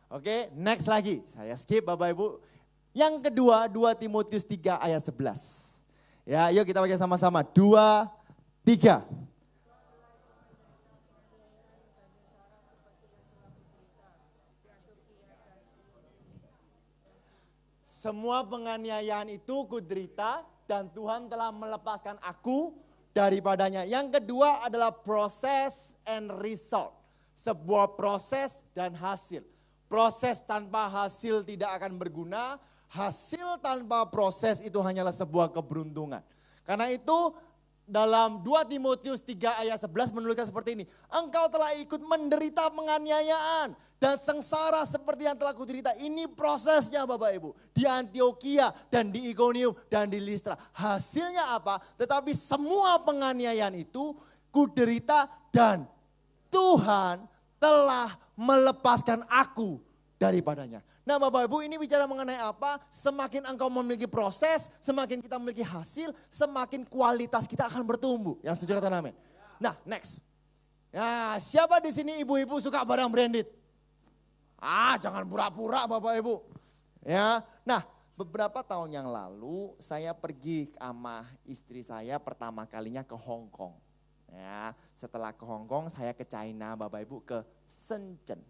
Oke, next lagi. Saya skip Bapak Ibu. Yang kedua, 2 Timotius 3 ayat 11. Ya, yuk kita baca sama-sama. 2, 3. Semua penganiayaan itu kuderita dan Tuhan telah melepaskan aku daripadanya. Yang kedua adalah proses and result. Sebuah proses dan hasil. Proses tanpa hasil tidak akan berguna. Hasil tanpa proses itu hanyalah sebuah keberuntungan. Karena itu dalam 2 Timotius 3 ayat 11 menuliskan seperti ini. Engkau telah ikut menderita penganiayaan dan sengsara seperti yang telah kuderita. Ini prosesnya Bapak Ibu. Di Antioquia dan di Iconium dan di Listra. Hasilnya apa? Tetapi semua penganiayaan itu kuderita dan Tuhan telah melepaskan aku daripadanya. Nah Bapak Ibu ini bicara mengenai apa? Semakin engkau memiliki proses, semakin kita memiliki hasil, semakin kualitas kita akan bertumbuh. Yang setuju kata amin. Nah next. Ya, siapa di sini ibu-ibu suka barang branded? Jangan pura-pura Bapak Ibu. Ya, nah beberapa tahun yang lalu saya pergi sama istri saya pertama kalinya ke Hong Kong. Ya, setelah ke Hong Kong saya ke China Bapak Ibu, ke Shenzhen.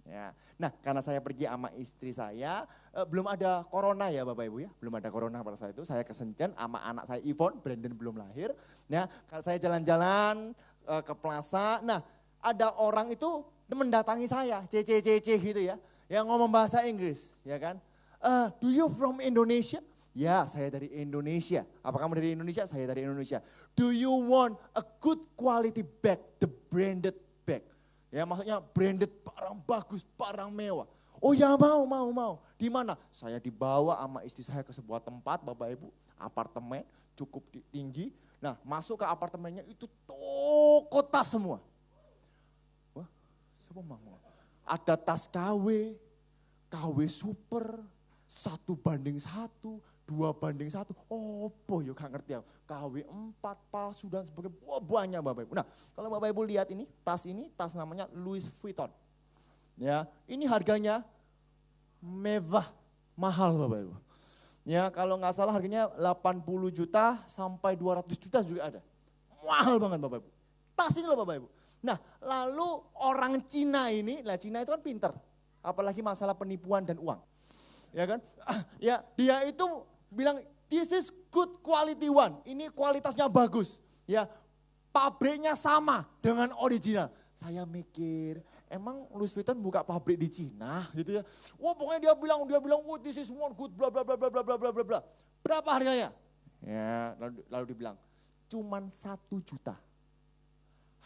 Ya, nah karena saya pergi sama istri saya, belum ada corona ya Bapak Ibu ya, belum ada corona pada saat itu. Saya ke Shenzhen sama anak saya Yvonne, Brandon belum lahir. Ya, kalau saya jalan-jalan ke plaza, nah ada orang itu mendatangi saya, cc gitu ya, yang ngomong bahasa Inggris, ya kan? Do you from Indonesia? Ya, saya dari Indonesia. Apa kamu dari Indonesia? Saya dari Indonesia. Do you want a good quality bag, the branded bag? Ya, maksudnya branded, barang bagus, barang mewah. Oh ya mau. Di mana? Saya dibawa sama istri saya ke sebuah tempat, Bapak Ibu, apartemen cukup tinggi. Nah, masuk ke apartemennya itu toko tas semua. Ada tas KW super, 1:1, 2:1. Opo ya gak ngerti ya. KW 4 palsu dan sebagainya. Wah banyak Bapak Ibu. Nah kalau Bapak Ibu lihat ini tas namanya Louis Vuitton. Ya, ini harganya mewah, mahal Bapak Ibu. Ya kalau nggak salah harganya 80 juta sampai 200 juta juga ada. Mahal banget Bapak Ibu. Tas ini loh Bapak Ibu. Nah, lalu orang Cina ini, Cina itu kan pinter. Apalagi masalah penipuan dan uang. Ya kan? Ya, dia itu bilang, this is good quality one. Ini kualitasnya bagus. Ya, pabriknya sama dengan original. Saya mikir, emang Louis Vuitton buka pabrik di Cina gitu ya. Wah, pokoknya dia bilang, oh, this is one good bla bla bla bla bla bla bla bla. Berapa harganya? Ya, lalu dibilang, cuman 1 juta.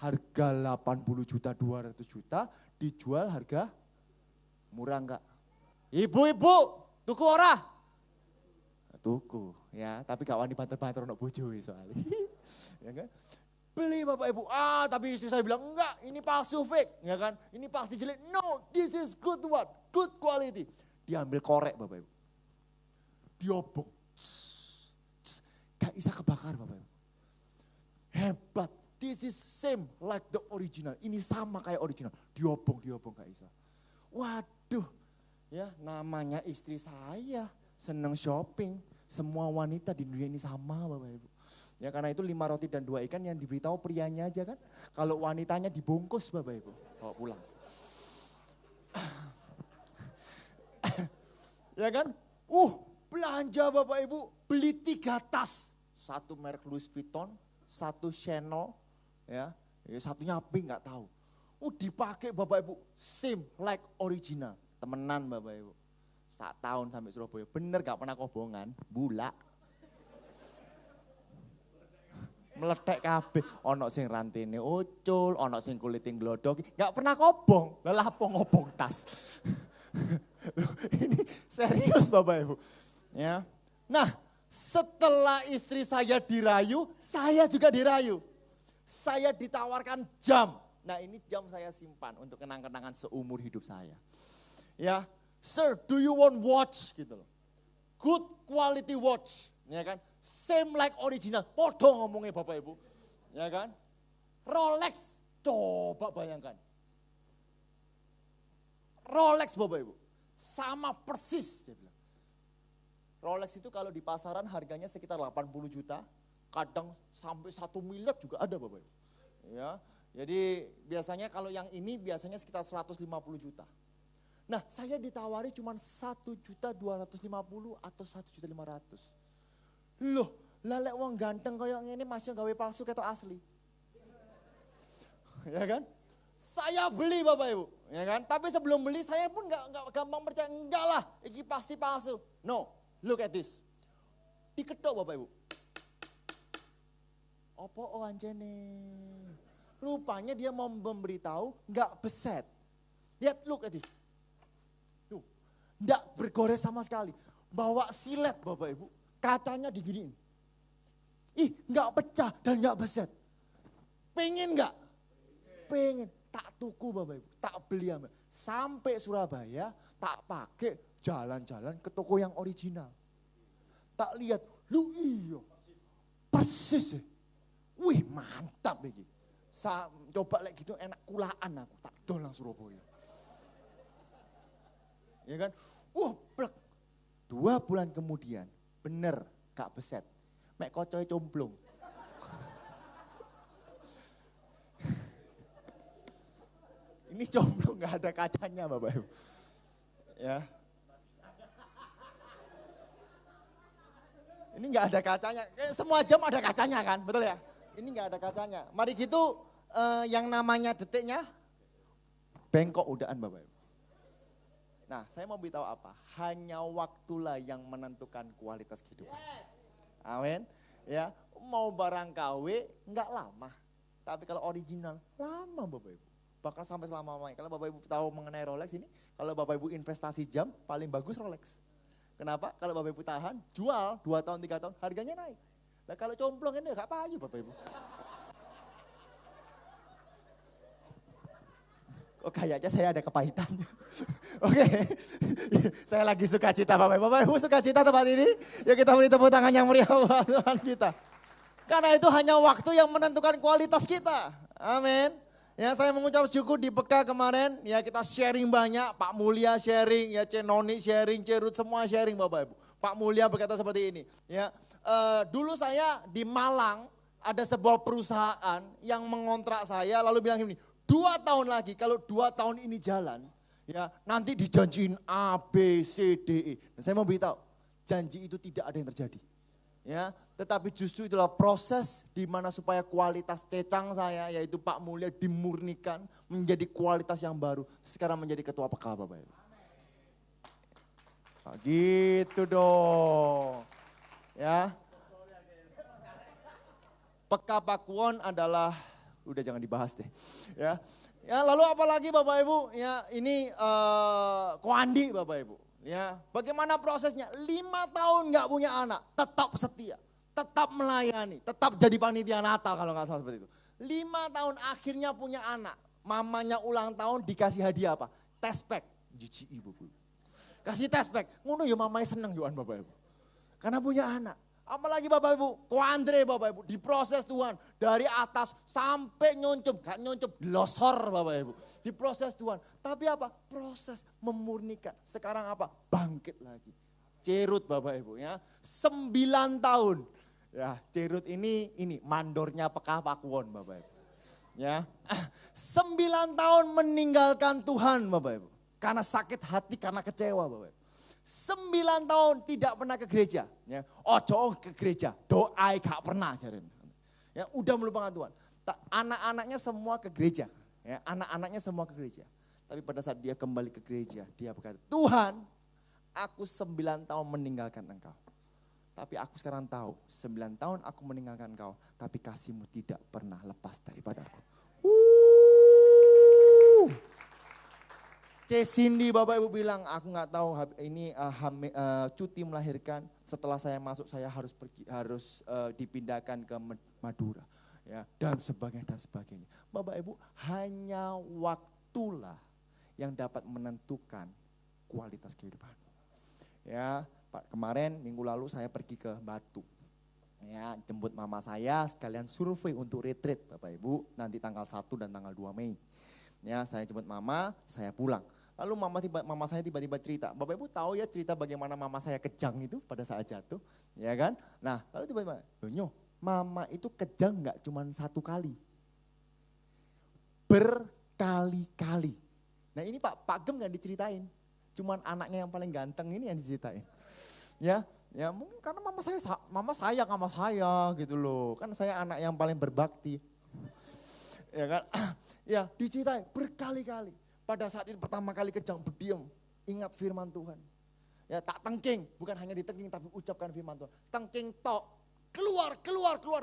Harga 80 juta, 200 juta, dijual harga murah enggak? Ibu-ibu, tuku ora? Tuku, ya, tapi gak wani banter-banter untuk bojo soalnya. Ya kan? Beli Bapak Ibu, tapi istri saya bilang, enggak, ini palsu fake, ya kan? Ini pasti jelek. No, this is good one, good quality. Diambil korek Bapak Ibu. Diobok. Gak bisa kebakar Bapak Ibu. Hebat. This is same like the original. Ini sama kayak original. Diobong gak bisa. Waduh, ya namanya istri saya seneng shopping. Semua wanita di dunia ini sama Bapak Ibu. Ya karena itu 5 roti dan 2 ikan yang diberitahu prianya aja kan. Kalau wanitanya dibungkus Bapak Ibu, bawa pulang. Ya kan? Belanja Bapak Ibu, beli 3 tas. 1 merek Louis Vuitton, 1 Chanel, ya satunya pink nggak tahu. Dipakai Bapak Ibu, same like original. Temenan Bapak Ibu. 1 tahun sampai Surabaya, bener gak pernah kobongan, bulak. Meletek kabeh, ono sing rantene ucul, ono sing kuliting glodok, gak pernah kobong, lelah apa ngobong tas. Ini serius Bapak Ibu. Ya. Nah, setelah istri saya dirayu, saya juga dirayu. Saya ditawarkan jam. Nah ini jam saya simpan untuk kenang-kenangan seumur hidup saya. Ya, sir, do you want watch gitu loh. Good quality watch, ya kan? Same like original. Podo ngomongnya Bapak Ibu. Ya kan? Rolex, coba bayangkan. Rolex Bapak Ibu, sama persis. Saya bilang. Rolex itu kalau di pasaran harganya sekitar 80 juta. Kadang sampai 1 miliar juga ada Bapak Ibu. Ya, jadi biasanya kalau yang ini biasanya sekitar 150 juta. Nah saya ditawari cuma 1.250.000 atau 1.500.000. Loh, lalek wong ganteng kayak ngene masih gawe palsu ketok asli. Ya kan? Saya beli Bapak Ibu, ya kan? Tapi sebelum beli saya pun enggak gampang percaya, enggak lah, ini pasti palsu. No, look at this. Diketok Bapak Ibu. Opo anjene. Rupanya dia mau memberitahu enggak beset. Lihat, look at this. Tuh, enggak bergores sama sekali. Bawa silet Bapak Ibu, kacanya diginiin. Enggak pecah dan enggak beset. Pengen enggak? Pengen. Tak tuku Bapak Ibu, tak beli sampai Surabaya, tak pakai jalan-jalan ke toko yang original. Tak lihat, lu iya, persis ya. Wih mantap ini. Coba like gitu enak kulaan aku, tak dolang Surabaya. Ya kan, plek. 2 bulan kemudian, bener gak beset. Mek kocoy comblong. Ini comblong gak ada kacanya Bapak Ibu. Ya. Ini gak ada kacanya. Semua jam ada kacanya kan, betul ya? Ini gak ada kacanya. Mari gitu yang namanya detiknya bengkok udaan Bapak Ibu. Nah saya mau beritahu apa? Hanya waktulah yang menentukan kualitas kehidupan. Amin. Ya, mau barang KW nggak lama. Tapi kalau original lama Bapak Ibu. Bahkan sampai selama-lamanya. Kalau Bapak Ibu tahu mengenai Rolex ini, kalau Bapak Ibu investasi jam paling bagus Rolex. Kenapa? Kalau Bapak Ibu tahan, jual 2 tahun 3 tahun harganya naik. Nah kalau comblong ini nggak payu Bapak Ibu. Oh kayaknya saya ada kepahitan. Oke, saya lagi suka cita Bapak Ibu. Bapak Ibu suka cita tempat ini? Yuk kita beri tepuk tangan yang meriah buat Tuhan kita. Karena itu hanya waktu yang menentukan kualitas kita. Amin. Ya saya mengucap syukur di PK kemarin. Ya kita sharing banyak. Pak Mulia sharing, ya Cenoni sharing, Cerut semua sharing Bapak Ibu. Pak Mulia berkata seperti ini. Ya dulu saya di Malang ada sebuah perusahaan yang mengontrak saya lalu bilang gini. 2 tahun lagi, kalau 2 tahun ini jalan, ya nanti dijanjiin A, B, C, D, E. Dan saya mau beritahu, janji itu tidak ada yang terjadi. Ya, tetapi justru itulah proses di mana supaya kualitas cecang saya, yaitu Pak Mulya, dimurnikan menjadi kualitas yang baru. Sekarang menjadi ketua PK, Bapak Ibu. Nah, gitu dong. Ya. PK Pakuwon adalah, udah jangan dibahas deh. Ya, ya lalu apalagi Bapak Ibu, ya ini Koandi Bapak Ibu. Ya, bagaimana prosesnya? 5 tahun nggak punya anak, tetap setia, tetap melayani, tetap jadi panitia Natal kalau nggak salah seperti itu. 5 tahun akhirnya punya anak, mamanya ulang tahun dikasih hadiah apa? Tespek, GCI Bapak Ibu. Kasih tespek, ngono ya mamanya seneng Yohan Bapak Ibu. Karena punya anak. Apalagi Bapak Ibu, Ko Andre Bapak Ibu, diproses Tuhan dari atas sampai nyuncum, gak nyuncum, losor Bapak Ibu. Diproses Tuhan, tapi apa? Proses memurnikan. Sekarang apa? Bangkit lagi. Cerut Bapak Ibu ya, 9 tahun. Ya, Cerut ini mandornya PK Pakuwon Bapak Ibu. Ya, 9 tahun meninggalkan Tuhan Bapak Ibu. Karena sakit hati, karena kecewa Bapak Ibu. 9 tahun tidak pernah ke gereja. Ya. Ojo ke gereja, doa gak pernah. Ya, udah melupakan Tuhan. Anak-anaknya semua ke gereja. Ya, anak-anaknya semua ke gereja. Tapi pada saat dia kembali ke gereja, dia berkata, Tuhan, aku 9 tahun meninggalkan engkau. Tapi aku sekarang tahu, 9 tahun aku meninggalkan engkau, tapi kasihmu tidak pernah lepas daripada aku. C. Cindy Bapak Ibu bilang, aku nggak tahu ini cuti melahirkan. Setelah saya masuk saya harus pergi, harus dipindahkan ke Madura, ya dan sebagainya. Bapak Ibu, hanya waktulah yang dapat menentukan kualitas kehidupan. Ya, Pak, kemarin minggu lalu saya pergi ke Batu. Ya, jemput mama saya sekalian survei untuk retreat Bapak Ibu nanti tanggal 1 dan tanggal 2 Mei. Ya, saya jemput mama, saya pulang. Lalu mama saya tiba-tiba cerita, Bapak Ibu tahu ya cerita bagaimana mama saya kejang itu pada saat jatuh, ya kan? Nah, lalu tiba-tiba, Donyo, mama itu kejang nggak cuma 1 kali, berkali-kali. Nah ini Pak Gem nggak diceritain, cuman anaknya yang paling ganteng ini yang diceritain. Ya mungkin karena mama sayang sama saya gitu loh, kan saya anak yang paling berbakti. Ya kan, ya diceritain berkali-kali. Pada saat itu pertama kali kejang berdiam, ingat firman Tuhan. Ya tak tengking, bukan hanya ditengking tapi ucapkan firman Tuhan. Tengking tok, keluar.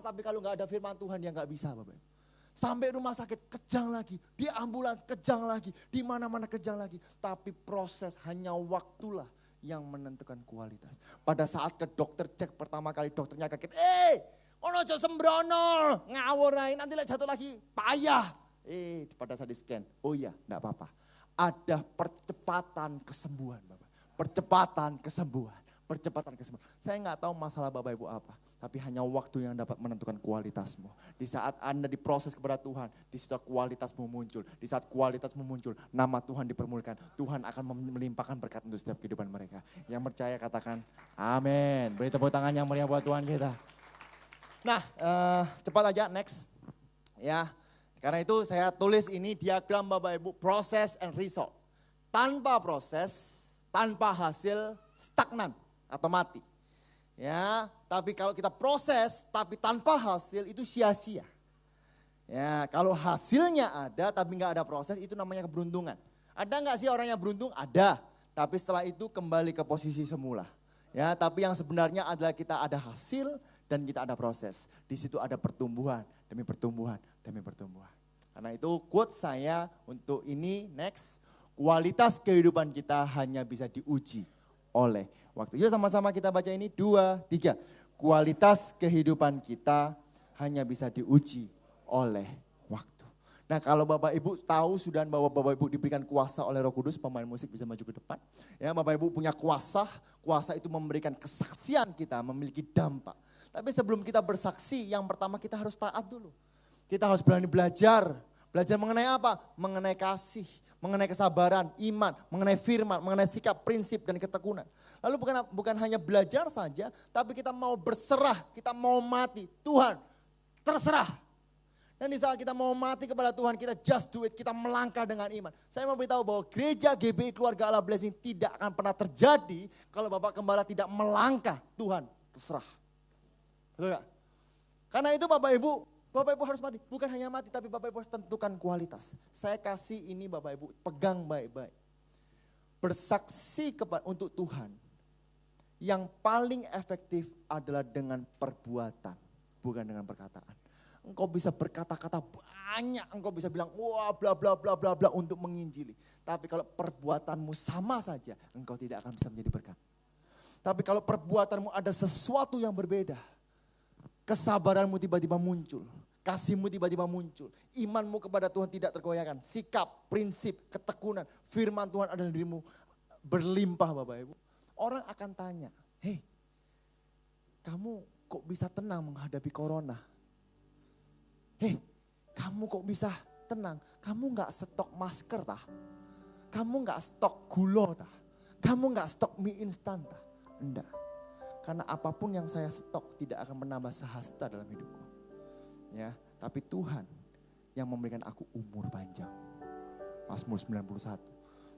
Tapi kalau nggak ada firman Tuhan ya nggak bisa Bapak. Sampai rumah sakit kejang lagi, di ambulans kejang lagi, di mana-mana kejang lagi. Tapi proses hanya waktulah yang menentukan kualitas. Pada saat ke dokter cek pertama kali dokternya kaget, ono aja sembrono, ngawur aja, nanti jatuh lagi, payah. Pada saat di scan, oh iya enggak apa-apa. Ada percepatan kesembuhan Bapak. Percepatan kesembuhan. Saya enggak tahu masalah Bapak Ibu apa. Tapi hanya waktu yang dapat menentukan kualitasmu. Di saat Anda diproses kepada Tuhan, di situ kualitasmu muncul. Di saat kualitasmu muncul, nama Tuhan dipermuliakan. Tuhan akan melimpahkan berkat untuk setiap kehidupan mereka. Yang percaya katakan, amin. Beri tepuk tangan yang meriah buat Tuhan kita. Nah, cepat aja next. Ya, karena itu saya tulis ini diagram Bapak Ibu, proses and result. Tanpa proses, tanpa hasil, stagnan atau mati. Ya, tapi kalau kita proses tapi tanpa hasil itu sia-sia. Ya, kalau hasilnya ada tapi nggak ada proses itu namanya keberuntungan. Ada nggak sih orang yang beruntung? Ada, tapi setelah itu kembali ke posisi semula. Ya, tapi yang sebenarnya adalah kita ada hasil dan kita ada proses. Di situ ada pertumbuhan demi pertumbuhan demi pertumbuhan. Karena itu quote saya untuk ini next, kualitas kehidupan kita hanya bisa diuji oleh waktu. Yuk sama-sama kita baca ini 2, 3. Kualitas kehidupan kita hanya bisa diuji oleh waktu. Nah kalau Bapak Ibu tahu sudah bahwa Bapak Ibu diberikan kuasa oleh Roh Kudus, pemain musik bisa maju ke depan. Ya, Bapak Ibu punya kuasa itu memberikan kesaksian kita, memiliki dampak. Tapi sebelum kita bersaksi, yang pertama kita harus taat dulu. Kita harus berani belajar. Belajar mengenai apa? Mengenai kasih, mengenai kesabaran, iman, mengenai firman, mengenai sikap, prinsip, dan ketekunan. Lalu bukan hanya belajar saja, tapi kita mau berserah, kita mau mati. Tuhan, terserah. Dan di saat kita mau mati kepada Tuhan, kita just do it, kita melangkah dengan iman. Saya mau beritahu bahwa gereja GBI Keluarga Allah Blessing tidak akan pernah terjadi kalau Bapak Gembala tidak melangkah. Tuhan, terserah. Betul gak? Karena itu Bapak Ibu harus mati. Bukan hanya mati, tapi Bapak Ibu harus tentukan kualitas. Saya kasih ini Bapak Ibu, pegang baik-baik. Bersaksi untuk Tuhan, yang paling efektif adalah dengan perbuatan, bukan dengan perkataan. Engkau bisa berkata-kata banyak, engkau bisa bilang wah bla bla bla bla bla untuk menginjili. Tapi kalau perbuatanmu sama saja, engkau tidak akan bisa menjadi berkat. Tapi kalau perbuatanmu ada sesuatu yang berbeda, kesabaranmu tiba-tiba muncul, kasihmu tiba-tiba muncul, imanmu kepada Tuhan tidak tergoyahkan, sikap, prinsip, ketekunan, firman Tuhan ada di dirimu berlimpah Bapak Ibu. Orang akan tanya, hei kamu kok bisa tenang menghadapi corona? Hei, kamu kok bisa tenang? Kamu gak stok masker tah? Kamu gak stok gula tah? Kamu gak stok mie instan tah? Enggak. Karena apapun yang saya stok tidak akan menambah sehasta dalam hidupku. Ya, tapi Tuhan yang memberikan aku umur panjang. Mazmur 91.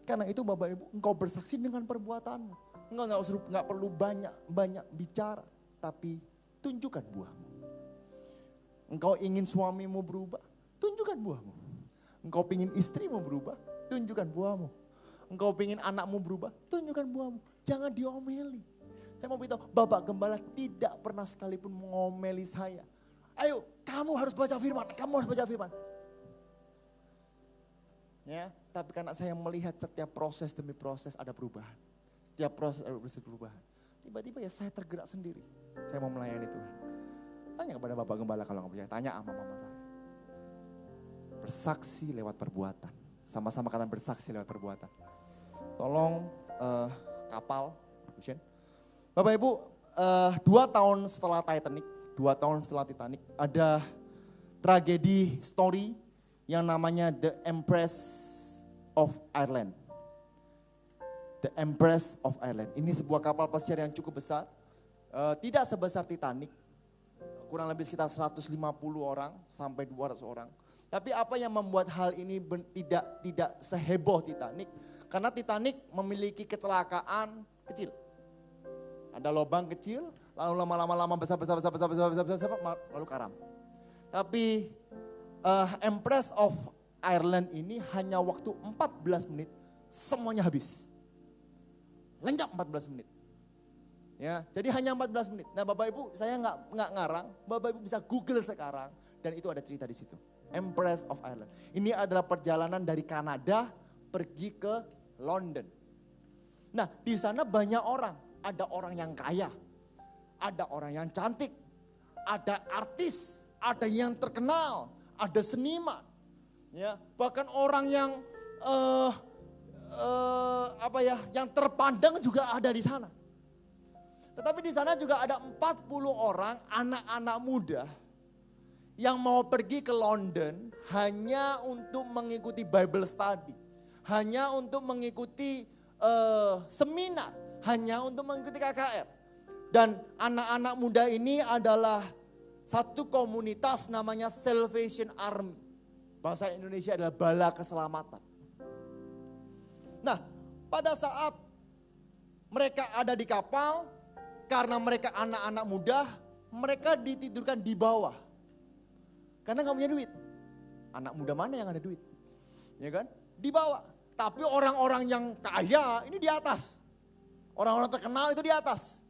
Karena itu Bapak Ibu, engkau bersaksi dengan perbuatanmu. Engkau gak perlu banyak bicara, tapi tunjukkan buahmu. Engkau ingin suamimu berubah, tunjukkan buahmu. Engkau ingin istrimu berubah, tunjukkan buahmu. Engkau ingin anakmu berubah, tunjukkan buahmu. Jangan diomeli. Saya mau beritahu, Bapak Gembala tidak pernah sekalipun mengomeli saya. Ayo, kamu harus baca firman, kamu harus baca firman. Ya, tapi karena saya melihat setiap proses demi proses ada perubahan. Setiap proses ada perubahan. Tiba-tiba ya saya tergerak sendiri. Saya mau melayani Tuhan. Tanya kepada Bapak Gembala kalau nggak percaya, tanya sama mama saya. Bersaksi lewat perbuatan. Sama-sama kata bersaksi lewat perbuatan. Tolong kapal, Bapak Ibu, 2 tahun setelah Titanic, 2 tahun setelah Titanic, ada tragedi story yang namanya The Empress of Ireland. The Empress of Ireland. Ini sebuah kapal pesiar yang cukup besar, tidak sebesar Titanic. Kurang lebih sekitar 150 orang sampai 200 orang. Tapi apa yang membuat hal ini tidak seheboh Titanic? Karena Titanic memiliki kecelakaan kecil. Ada lubang kecil, lalu lama-lama besar, lalu karam. Tapi Empress of Ireland ini hanya waktu 14 menit, semuanya habis. Lenyap 14 menit. Ya, jadi hanya 14 menit. Nah Bapak Ibu, saya nggak ngarang, Bapak Ibu bisa Google sekarang dan itu ada cerita di situ. Empress of Ireland. Ini adalah perjalanan dari Kanada pergi ke London. Nah di sana banyak orang, ada orang yang kaya, ada orang yang cantik, ada artis, ada yang terkenal, ada seniman, ya bahkan orang yang yang terpandang juga ada di sana. Tetapi di sana juga ada 40 orang anak-anak muda yang mau pergi ke London hanya untuk mengikuti Bible study. Hanya untuk mengikuti seminar, hanya untuk mengikuti KKR. Dan anak-anak muda ini adalah satu komunitas namanya Salvation Army. Bahasa Indonesia adalah Bala Keselamatan. Nah, pada saat mereka ada di kapal, karena mereka anak-anak muda, mereka ditidurkan di bawah. Karena gak punya duit. Anak muda mana yang ada duit? Ya kan? Di bawah. Tapi orang-orang yang kaya ini di atas. Orang-orang terkenal itu di atas.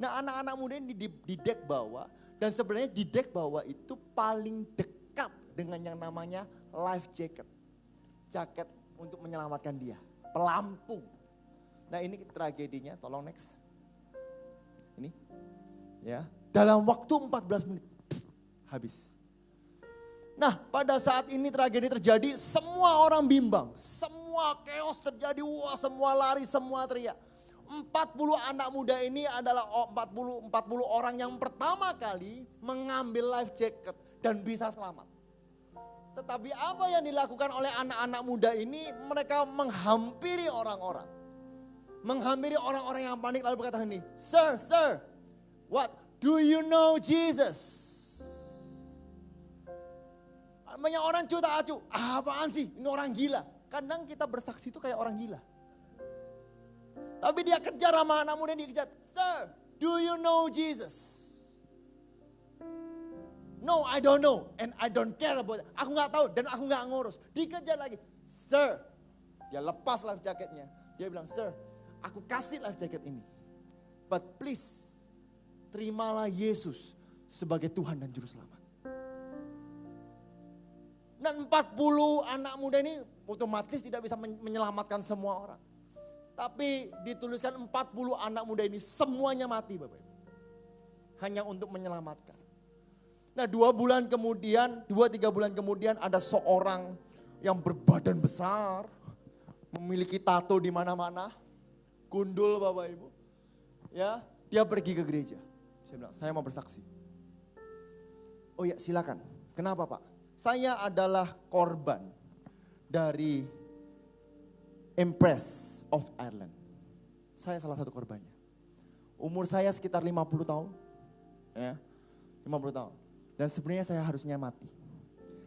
Nah anak-anak muda ini di dek bawah. Dan sebenarnya di dek bawah itu paling dekat dengan yang namanya life jacket. Jaket untuk menyelamatkan dia. Pelampung. Nah ini tragedinya, tolong next. Ini, ya, dalam waktu 14 menit, habis. Nah, pada saat ini tragedi terjadi, semua orang bimbang, semua chaos terjadi, wah, semua lari, semua teriak. 40 anak muda ini adalah 40 orang yang pertama kali mengambil life jacket dan bisa selamat. Tetapi apa yang dilakukan oleh anak-anak muda ini, mereka menghampiri orang-orang. Menghampiri orang-orang yang panik lalu berkata ini, Sir, what? Do you know Jesus? Banyak orang cuta acuh, apaan sih ini orang gila. Kadang kita bersaksi itu kayak orang gila. Tapi dia kejar sama anak muda, dia kejar. Sir, do you know Jesus? No, I don't know and I don't care about it. Aku gak tahu dan aku gak ngurus. Dikejar lagi. Sir, dia lepas life jacketnya. Dia bilang, sir, aku kasih life jacket ini. But please, terimalah Yesus sebagai Tuhan dan Juru Selamat. Dan 40 anak muda ini otomatis tidak bisa menyelamatkan semua orang. Tapi dituliskan 40 anak muda ini semuanya mati Bapak Ibu. Hanya untuk menyelamatkan. Nah 2 bulan kemudian, 2-3 bulan kemudian ada seorang yang berbadan besar. Memiliki tato di mana-mana. Gundul Bapak Ibu. Ya, dia pergi ke gereja. Saya bilang, saya mau bersaksi. Oh ya silakan. Kenapa Pak? Saya adalah korban dari Empress of Ireland. Saya salah satu korbannya. Umur saya sekitar 50 tahun. Ya, 50 tahun. Dan sebenarnya saya harusnya mati.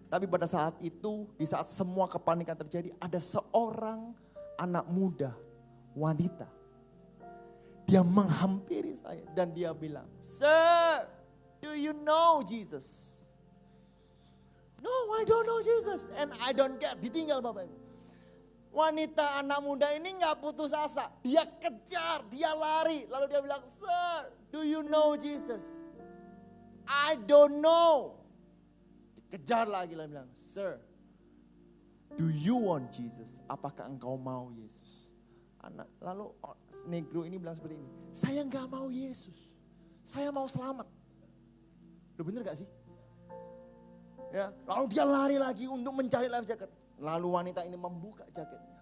Tapi pada saat itu, di saat semua kepanikan terjadi, ada seorang anak muda, wanita. Dia menghampiri saya dan dia bilang, Sir, do you know Jesus? No, I don't know Jesus and I don't care. Ditinggal Bapak Ibu. Wanita anak muda ini gak putus asa. Dia kejar, dia lari. Lalu dia bilang, Sir, do you know Jesus? I don't know. Dikejar lagi, dia bilang, Sir, do you want Jesus? Apakah engkau mau Yesus? Lalu negro ini bilang seperti ini, saya gak mau Yesus. Saya mau selamat. Loh bener gak sih? Ya, lalu dia lari lagi untuk mencari life jacket. Lalu wanita ini membuka jaketnya.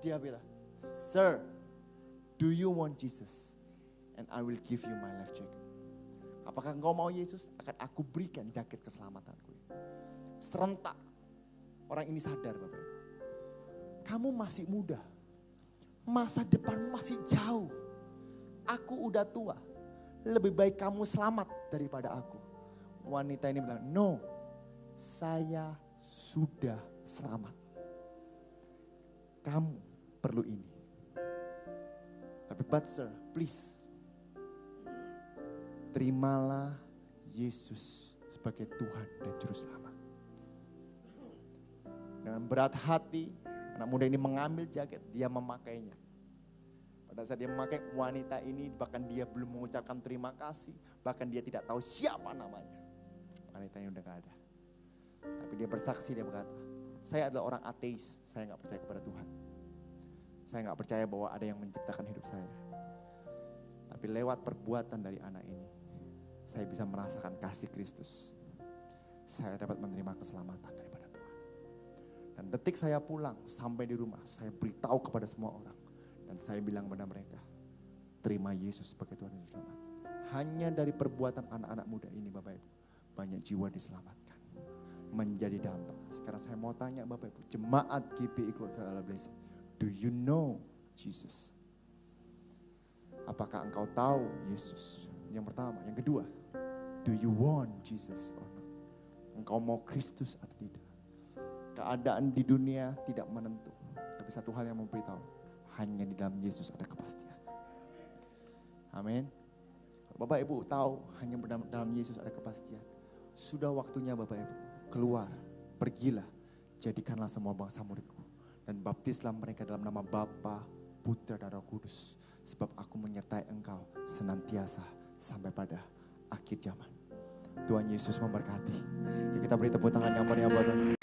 Dia bilang, Sir, do you want Jesus? And I will give you my life jacket. Apakah engkau mau Yesus? Akan aku berikan jaket keselamatanku. Serentak. Orang ini sadar Bapak Ibu. Kamu masih muda. Masa depan masih jauh. Aku udah tua. Lebih baik kamu selamat daripada aku. Wanita ini bilang, no, saya sudah selamat. Kamu perlu ini. Tapi but sir, please. Terimalah Yesus sebagai Tuhan dan Juru Selamat. Dengan berat hati, anak muda ini mengambil jaket, dia memakainya. Pada saat dia memakai, wanita ini bahkan dia belum mengucapkan terima kasih. Bahkan dia tidak tahu siapa namanya. Wanita ini udah gak ada. Tapi dia bersaksi, dia berkata, saya adalah orang ateis, saya gak percaya kepada Tuhan. Saya gak percaya bahwa ada yang menciptakan hidup saya. Tapi lewat perbuatan dari anak ini, saya bisa merasakan kasih Kristus. Saya dapat menerima keselamatan daripada Tuhan. Dan detik saya pulang, sampai di rumah, saya beritahu kepada semua orang. Dan saya bilang kepada mereka, terima Yesus sebagai Tuhan dan Selamat. Hanya dari perbuatan anak-anak muda ini Bapak Ibu, banyak jiwa diselamatkan. Menjadi dampak. Sekarang saya mau tanya Bapak Ibu, jemaat GPI Keluarga Allah Blessing, do you know Jesus? Apakah engkau tahu Yesus? Yang pertama. Yang kedua, do you want Jesus or not? Engkau mau Kristus atau tidak? Keadaan di dunia tidak menentu. Tapi satu hal yang memberitahu, hanya di dalam Yesus ada kepastian. Amin. Bapak Ibu tahu hanya dalam Yesus ada kepastian. Sudah waktunya Bapak Ibu keluar, pergilah, jadikanlah semua bangsa muridku. Dan baptislah mereka dalam nama Bapa, Putra dan Roh Kudus. Sebab aku menyertai engkau senantiasa sampai pada akhir zaman. Tuhan Yesus memberkati. Kita beri tepuk tangan yang meriah buat Tuhan.